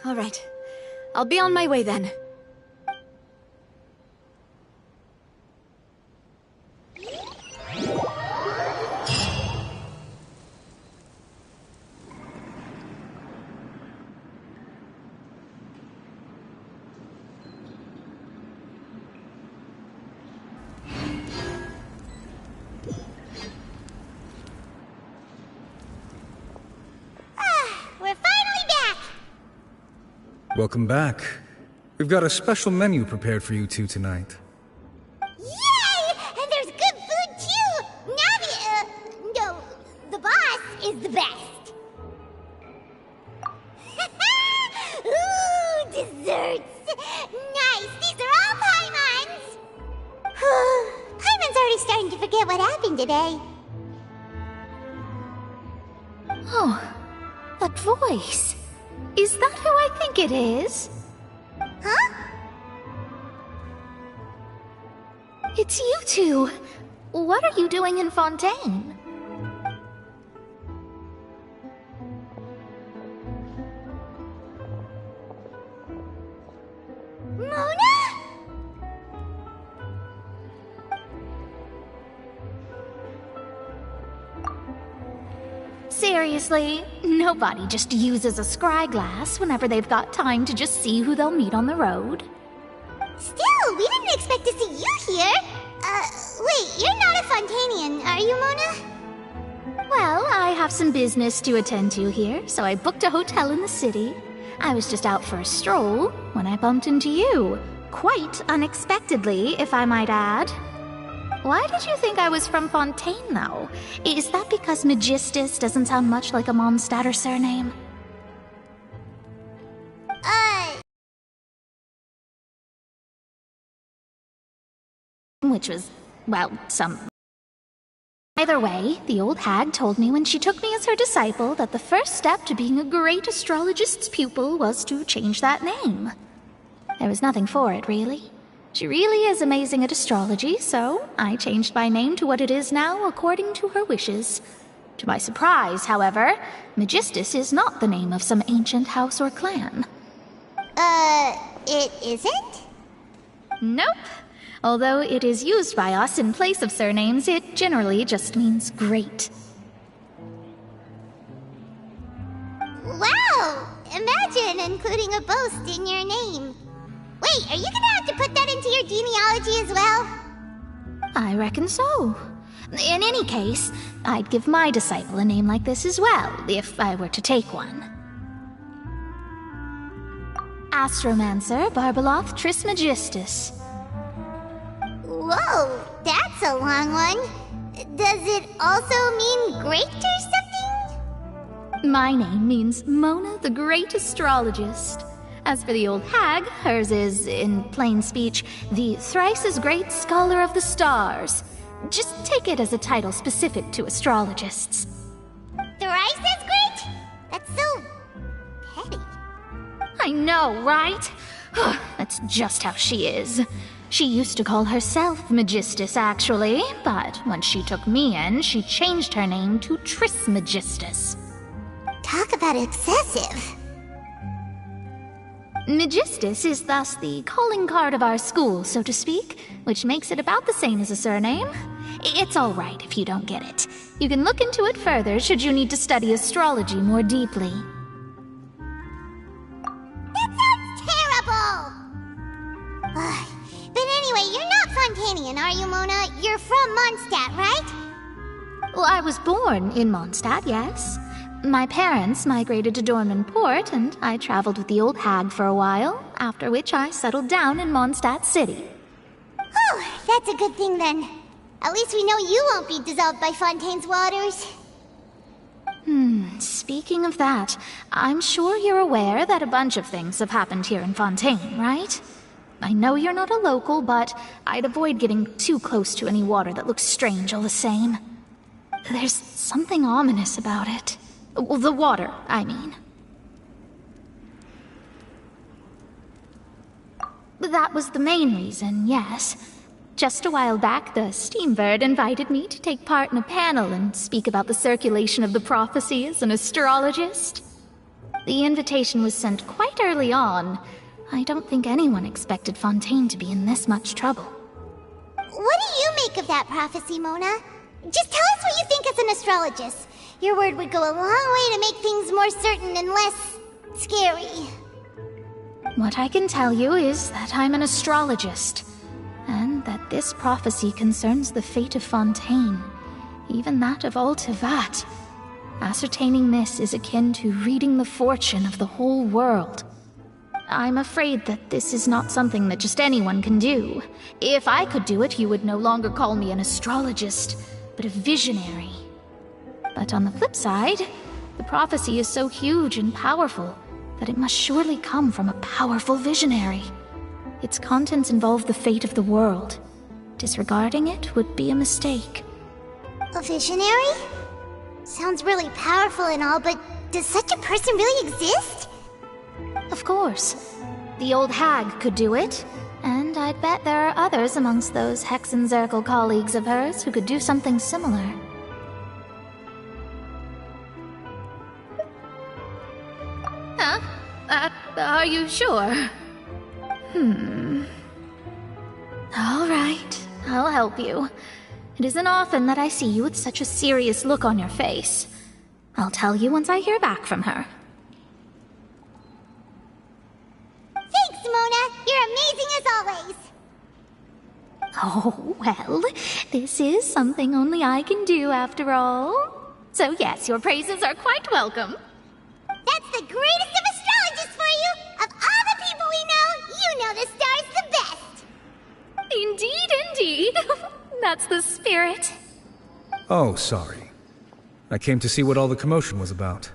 All right. I'll be on my way then. We're finally back! Welcome back. We've got a special menu prepared for you two tonight. Yay! And there's good food too! Navia, no, desserts! Nice! These are all Paimon's! Paimon's already starting to forget what happened today. Oh, that voice. Is that who I think it is? Huh? It's you two. What are you doing in Fontaine? Mona? Seriously, nobody just uses a scry glass whenever they've got time to just see who they'll meet on the road. Still, we didn't expect to see you here. Wait, you're not a Fontanian, are you, Mona? Well, I have some business to attend to here, so I booked a hotel in the city. I was just out for a stroll when I bumped into you. Quite unexpectedly, if I might add. Why did you think I was from Fontaine, though? Is that because Magistus doesn't sound much like a Mondstadter surname? Which was, well, some... Either way, the old hag told me when she took me as her disciple that the first step to being a great astrologist's pupil was to change that name. There was nothing for it, really. She really is amazing at astrology, so I changed my name to what it is now according to her wishes. To my surprise, however, Magistus is not the name of some ancient house or clan. It isn't? Nope. Although it is used by us in place of surnames, it generally just means great. Wow! Imagine including a boast in your name. Wait, are you gonna have to put that into your genealogy as well? I reckon so. In any case, I'd give my disciple a name like this as well, if I were to take one. Astromancer Barbeloth Trismegistus. Whoa, that's a long one. Does it also mean great or something? My name means Mona the Great Astrologist. As for the old hag, hers is, in plain speech, the thrice-as-great Scholar of the Stars. Just take it as a title specific to astrologists. Thrice-as-great? That's so... petty. I know, right? That's just how she is. She used to call herself Magistus, actually, but when she took me in, she changed her name to Trismegistus. Talk about excessive. Magistus is thus the calling card of our school, so to speak, which makes it about the same as a surname. It's all right if you don't get it. You can look into it further should you need to study astrology more deeply. That sounds terrible! But anyway, you're not Fontanian, are you, Mona? You're from Mondstadt, right? Well, I was born in Mondstadt, yes. My parents migrated to Dorman Port, and I traveled with the old hag for a while, after which I settled down in Mondstadt City. Oh, that's a good thing then. At least we know you won't be dissolved by Fontaine's waters. Speaking of that, I'm sure you're aware that a bunch of things have happened here in Fontaine, right? I know you're not a local, but I'd avoid getting too close to any water that looks strange all the same. There's something ominous about it. Well, the water, I mean. That was the main reason, yes. Just a while back, the Steambird invited me to take part in a panel and speak about the circulation of the prophecy as an astrologist. The invitation was sent quite early on. I don't think anyone expected Fontaine to be in this much trouble. What do you make of that prophecy, Mona? Just tell us what you think as an astrologist. Your word would go a long way to make things more certain and less... scary. What I can tell you is that I'm an astrologist, and that this prophecy concerns the fate of Fontaine, even that of all Tevat. Ascertaining this is akin to reading the fortune of the whole world. I'm afraid that this is not something that just anyone can do. If I could do it, you would no longer call me an astrologist, but a visionary. But on the flip side, the prophecy is so huge and powerful, that it must surely come from a powerful visionary. Its contents involve the fate of the world. Disregarding it would be a mistake. A visionary? Sounds really powerful and all, but does such a person really exist? Of course. The old hag could do it. And I'd bet there are others amongst those Hexenzirkel colleagues of hers who could do something similar. Huh? Are you sure? All right, I'll help you. It isn't often that I see you with such a serious look on your face. I'll tell you once I hear back from her. Thanks, Mona! You're amazing as always! Oh, well, this is something only I can do after all. So yes, your praises are quite welcome. That's the greatest of astrologists for you! Of all the people we know, you know the star's the best! Indeed, indeed. That's the spirit. Oh, sorry. I came to see what all the commotion was about.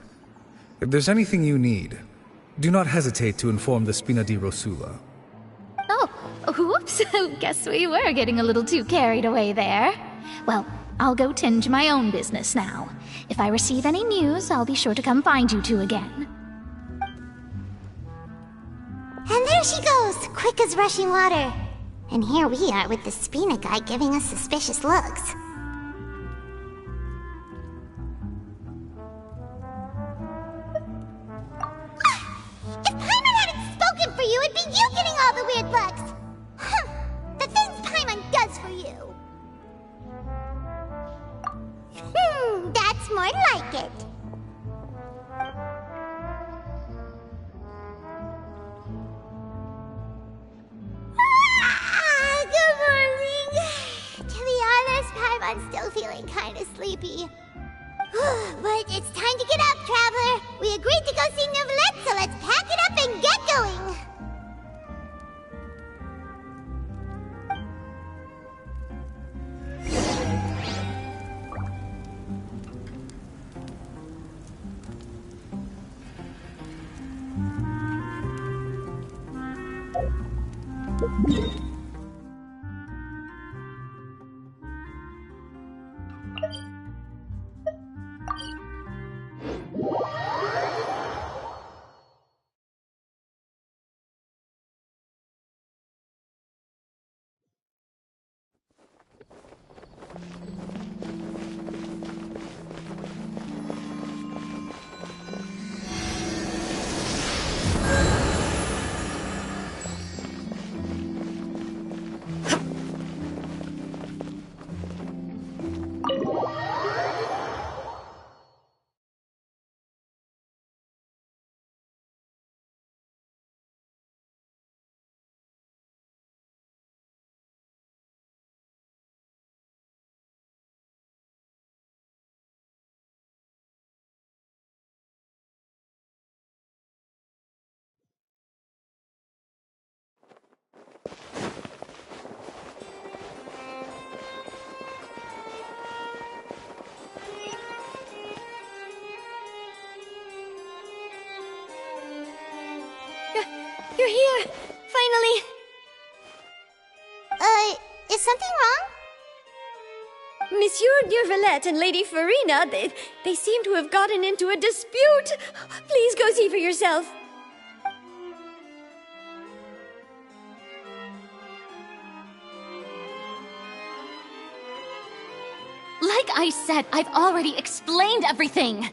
If there's anything you need, do not hesitate to inform the Spina di Rosula. Oh, whoops. Guess we were getting a little too carried away there. Well, I'll go tend to my own business now. If I receive any news, I'll be sure to come find you two again. And there she goes, quick as rushing water. And here we are with the Spina guy giving us suspicious looks. If Paimon hadn't spoken for you, it'd be you getting all the weird looks! The things Paimon does for you! That's more like it. Good morning. To be honest, Paimon's still feeling kinda sleepy. But it's time to get up, Traveler. We agreed to go see Neuvillette, so let's pack it up and get going. You're here! Finally! Is something wrong? Monsieur Neuvillette and Lady Farina, they seem to have gotten into a dispute! Please go see for yourself. Like I said, I've already explained everything!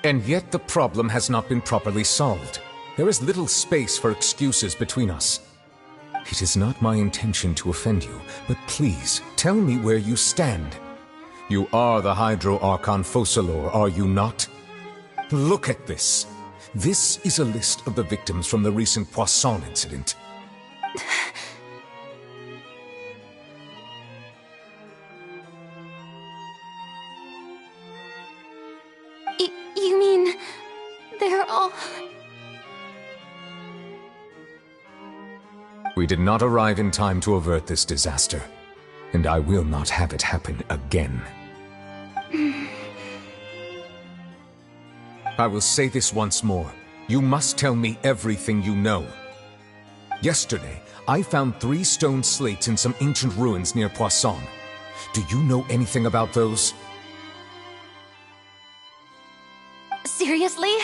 And yet the problem has not been properly solved. There is little space for excuses between us. It is not my intention to offend you, but please, tell me where you stand. You are the Hydro Archon Focalor, are you not? Look at this. This is a list of the victims from the recent Poisson incident. You mean... they're all... We did not arrive in time to avert this disaster, and I will not have it happen again. I will say this once more. You must tell me everything you know. Yesterday, I found 3 stone slates in some ancient ruins near Poisson. Do you know anything about those? Seriously?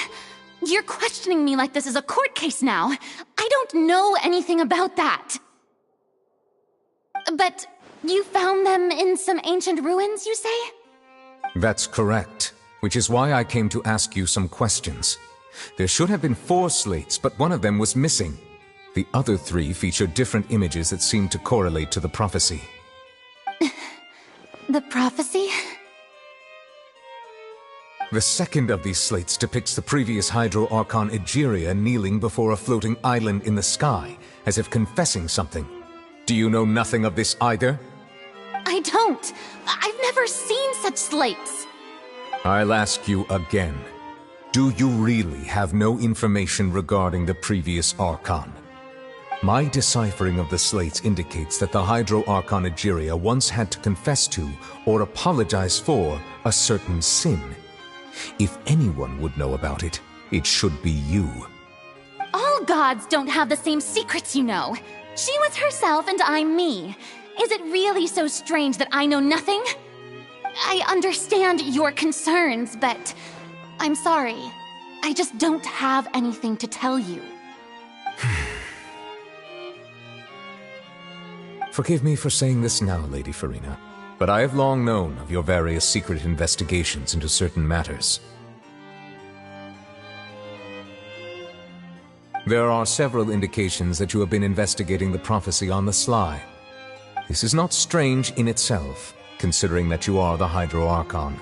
You're questioning me like this is a court case now. I don't know anything about that. But you found them in some ancient ruins, you say? That's correct, which is why I came to ask you some questions. There should have been 4 slates, but one of them was missing. The other 3 feature different images that seem to correlate to the prophecy. The prophecy? The second of these slates depicts the previous Hydro Archon Egeria kneeling before a floating island in the sky, as if confessing something. Do you know nothing of this either? I don't. I've never seen such slates. I'll ask you again. Do you really have no information regarding the previous Archon? My deciphering of the slates indicates that the Hydro Archon Egeria once had to confess to, or apologize for, a certain sin. If anyone would know about it, it should be you. All gods don't have the same secrets, you know. She was herself and I'm me. Is it really so strange that I know nothing? I understand your concerns, but I'm sorry. I just don't have anything to tell you. Forgive me for saying this now, Lady Farina, but I have long known of your various secret investigations into certain matters. There are several indications that you have been investigating the prophecy on the sly. This is not strange in itself, considering that you are the Hydro Archon.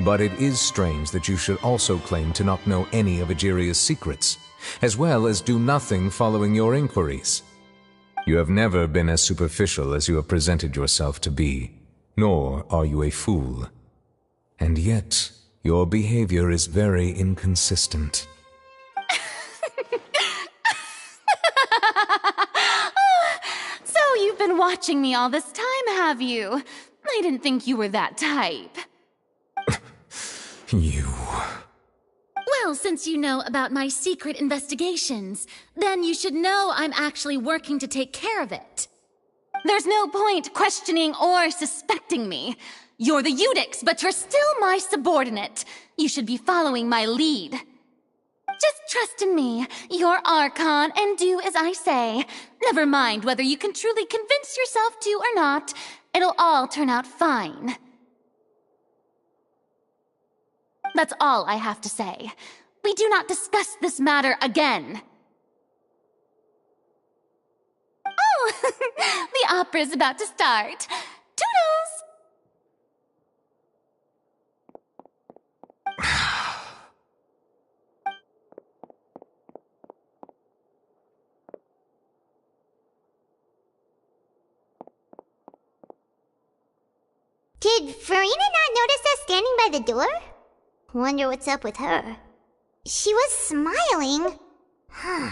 But it is strange that you should also claim to not know any of Egeria's secrets, as well as do nothing following your inquiries. You have never been as superficial as you have presented yourself to be, nor are you a fool. And yet, your behavior is very inconsistent. So you've been watching me all this time, have you? I didn't think you were that type. You... Well, since you know about my secret investigations, then you should know I'm actually working to take care of it. There's no point questioning or suspecting me. You're the Eudix, but you're still my subordinate. You should be following my lead. Just trust in me, you're Archon, and do as I say. Never mind whether you can truly convince yourself to or not. It'll all turn out fine. That's all I have to say. We do not discuss this matter again. Oh, the opera's about to start. Toodles! Did Farina not notice us standing by the door? Wonder what's up with her. She was smiling. Huh.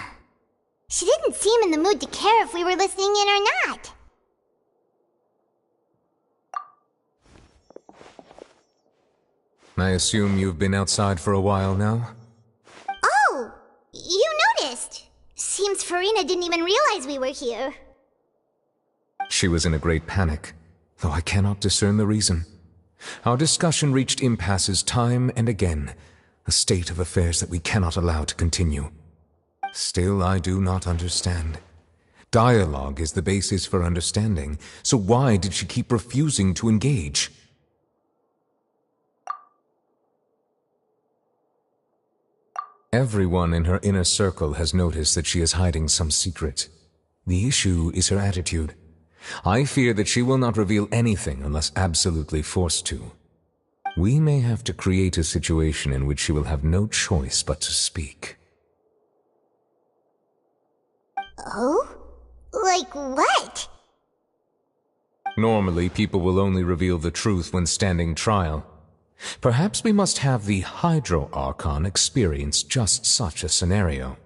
She didn't seem in the mood to care if we were listening in or not. I assume you've been outside for a while now? Oh! You noticed! Seems Farina didn't even realize we were here. She was in a great panic, though I cannot discern the reason. Our discussion reached impasses time and again, a state of affairs that we cannot allow to continue. Still, I do not understand. Dialogue is the basis for understanding, so why did she keep refusing to engage? Everyone in her inner circle has noticed that she is hiding some secret. The issue is her attitude. I fear that she will not reveal anything unless absolutely forced to. We may have to create a situation in which she will have no choice but to speak. Oh? Like what? Normally, people will only reveal the truth when standing trial. Perhaps we must have the Hydro Archon experience just such a scenario.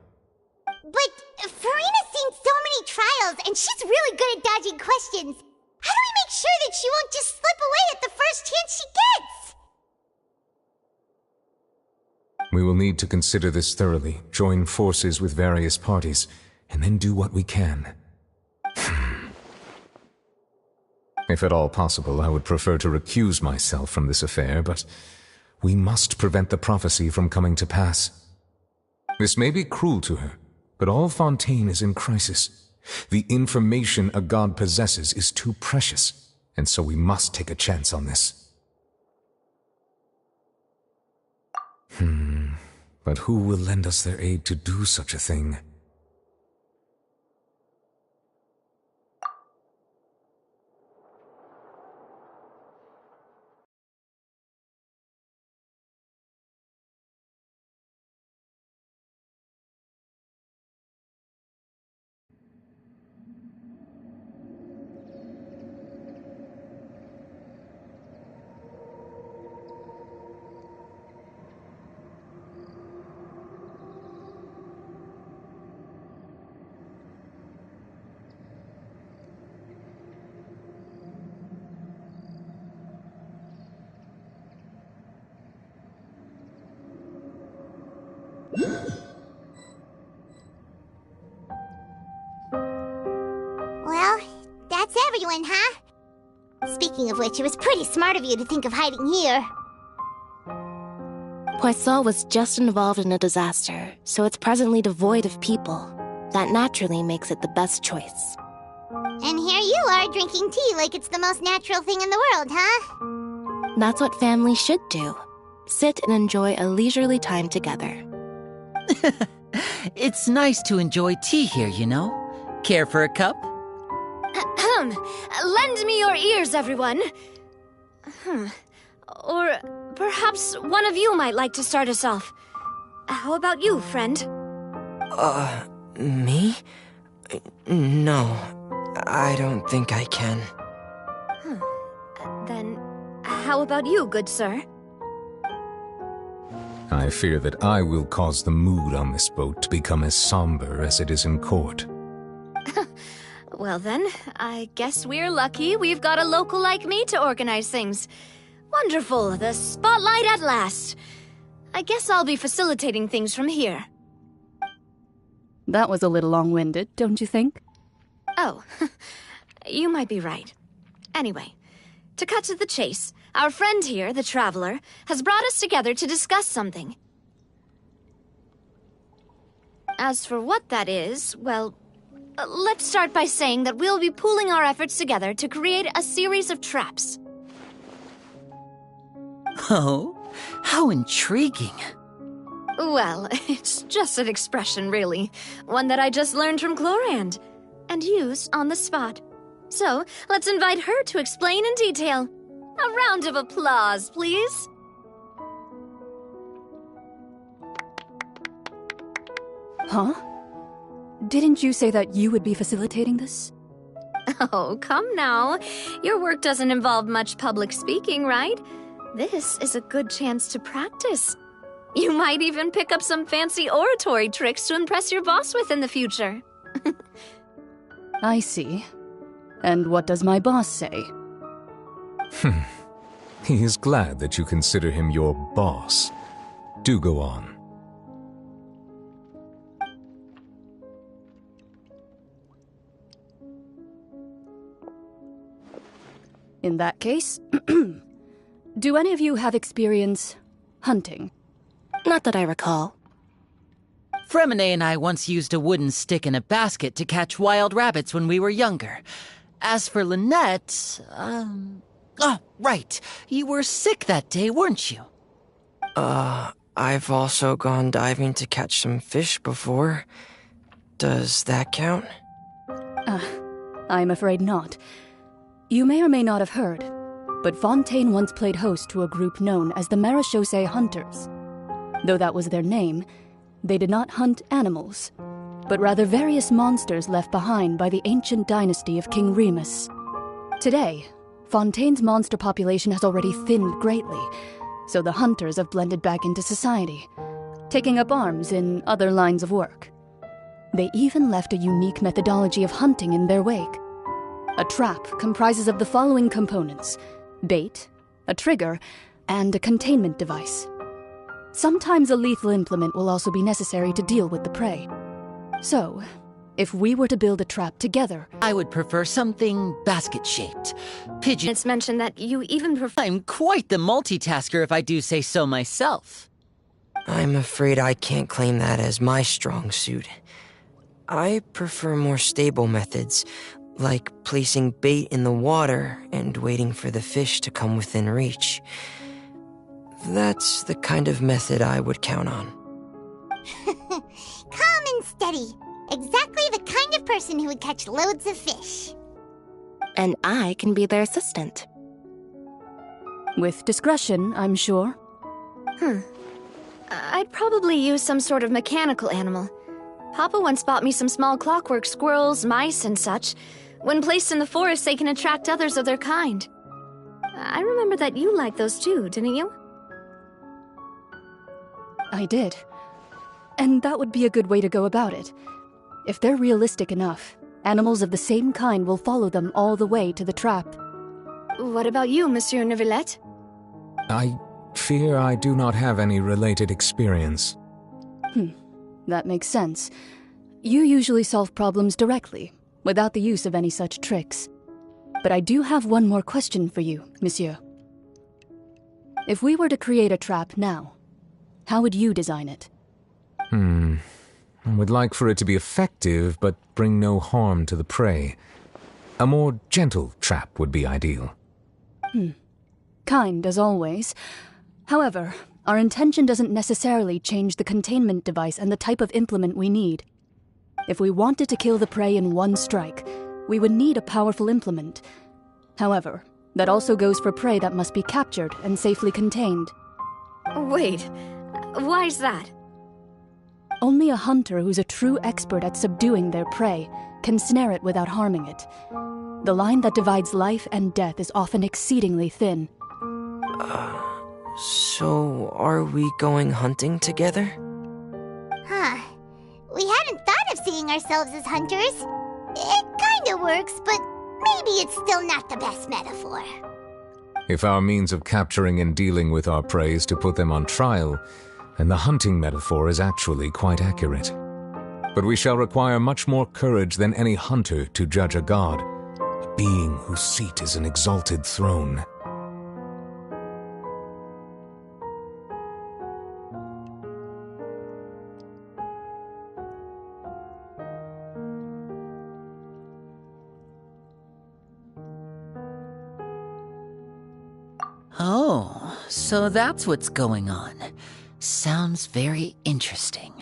But Farina's seen so many trials, and she's really good at dodging questions. How do we make sure that she won't just slip away at the first chance she We will need to consider this thoroughly, join forces with various parties, and then do what we can. If at all possible, I would prefer to recuse myself from this affair, but we must prevent the prophecy from coming to pass. This may be cruel to her, but all Fontaine is in crisis. The information a god possesses is too precious, and so we must take a chance on this. But who will lend us their aid to do such a thing? Well, that's everyone, huh? Speaking of which, it was pretty smart of you to think of hiding here. Poisson was just involved in a disaster, so it's presently devoid of people. That naturally makes it the best choice. And here you are drinking tea like it's the most natural thing in the world, huh? That's what family should do. Sit and enjoy a leisurely time together. It's nice to enjoy tea here, you know. Care for a cup? Lend me your ears, everyone. Or perhaps one of you might like to start us off. How about you, friend? Me? No, I don't think I can. Then, how about you, good sir? I fear that I will cause the mood on this boat to become as somber as it is in court. Well then, I guess we're lucky we've got a local like me to organize things. Wonderful, the spotlight at last. I guess I'll be facilitating things from here. That was a little long-winded, don't you think? Oh, you might be right. Anyway, to cut to the chase, our friend here, the Traveler, has brought us together to discuss something. As for what that is, well, let's start by saying that we'll be pooling our efforts together to create a series of traps. Oh, how intriguing. Well, it's just an expression, really. One that I just learned from Chlorand, and used on the spot. So, let's invite her to explain in detail. A round of applause, please. Huh? Didn't you say that you would be facilitating this? Oh, come now. Your work doesn't involve much public speaking, right? This is a good chance to practice. You might even pick up some fancy oratory tricks to impress your boss with in the future. I see. And what does my boss say? He is glad that you consider him your boss. Do go on. In that case, do any of you have experience hunting? Not that I recall. Fremine and I once used a wooden stick in a basket to catch wild rabbits when we were younger. As for Lynette, oh, right. You were sick that day, weren't you? I've also gone diving to catch some fish before. Does that count? I'm afraid not. You may or may not have heard, but Fontaine once played host to a group known as the Marechaussee Hunters. Though that was their name, they did not hunt animals, but rather various monsters left behind by the ancient dynasty of King Remus. Today, Fontaine's monster population has already thinned greatly, so the hunters have blended back into society, taking up arms in other lines of work. They even left a unique methodology of hunting in their wake. A trap comprises of the following components: bait, a trigger, and a containment device. Sometimes a lethal implement will also be necessary to deal with the prey. So, if we were to build a trap together... I would prefer something basket-shaped. Pigeon... It's mentioned that you even prefer... I'm quite the multitasker if I do say so myself. I'm afraid I can't claim that as my strong suit. I prefer more stable methods, like placing bait in the water and waiting for the fish to come within reach. That's the kind of method I would count on. Calm and steady. Exactly the kind of person who would catch loads of fish. And I can be their assistant. With discretion, I'm sure. I'd probably use some sort of mechanical animal. Papa once bought me some small clockwork squirrels, mice, and such. When placed in the forest, they can attract others of their kind. I remember that you liked those too, didn't you? I did. And that would be a good way to go about it. If they're realistic enough, animals of the same kind will follow them all the way to the trap. What about you, Monsieur Neuvillette? I fear I do not have any related experience. That makes sense. You usually solve problems directly, without the use of any such tricks. But I do have one more question for you, Monsieur. If we were to create a trap now, how would you design it? I would like for it to be effective, but bring no harm to the prey. A more gentle trap would be ideal. Kind, as always. However, our intention doesn't necessarily change the containment device and the type of implement we need. If we wanted to kill the prey in one strike, we would need a powerful implement. However, that also goes for prey that must be captured and safely contained. Wait, why's that? Only a hunter who's a true expert at subduing their prey can snare it without harming it. The line that divides life and death is often exceedingly thin. So are we going hunting together? We hadn't thought of seeing ourselves as hunters. It kinda works, but maybe it's still not the best metaphor. If our means of capturing and dealing with our prey is to put them on trial, then the hunting metaphor is actually quite accurate. But we shall require much more courage than any hunter to judge a god, a being whose seat is an exalted throne. Oh, so that's what's going on. Sounds very interesting.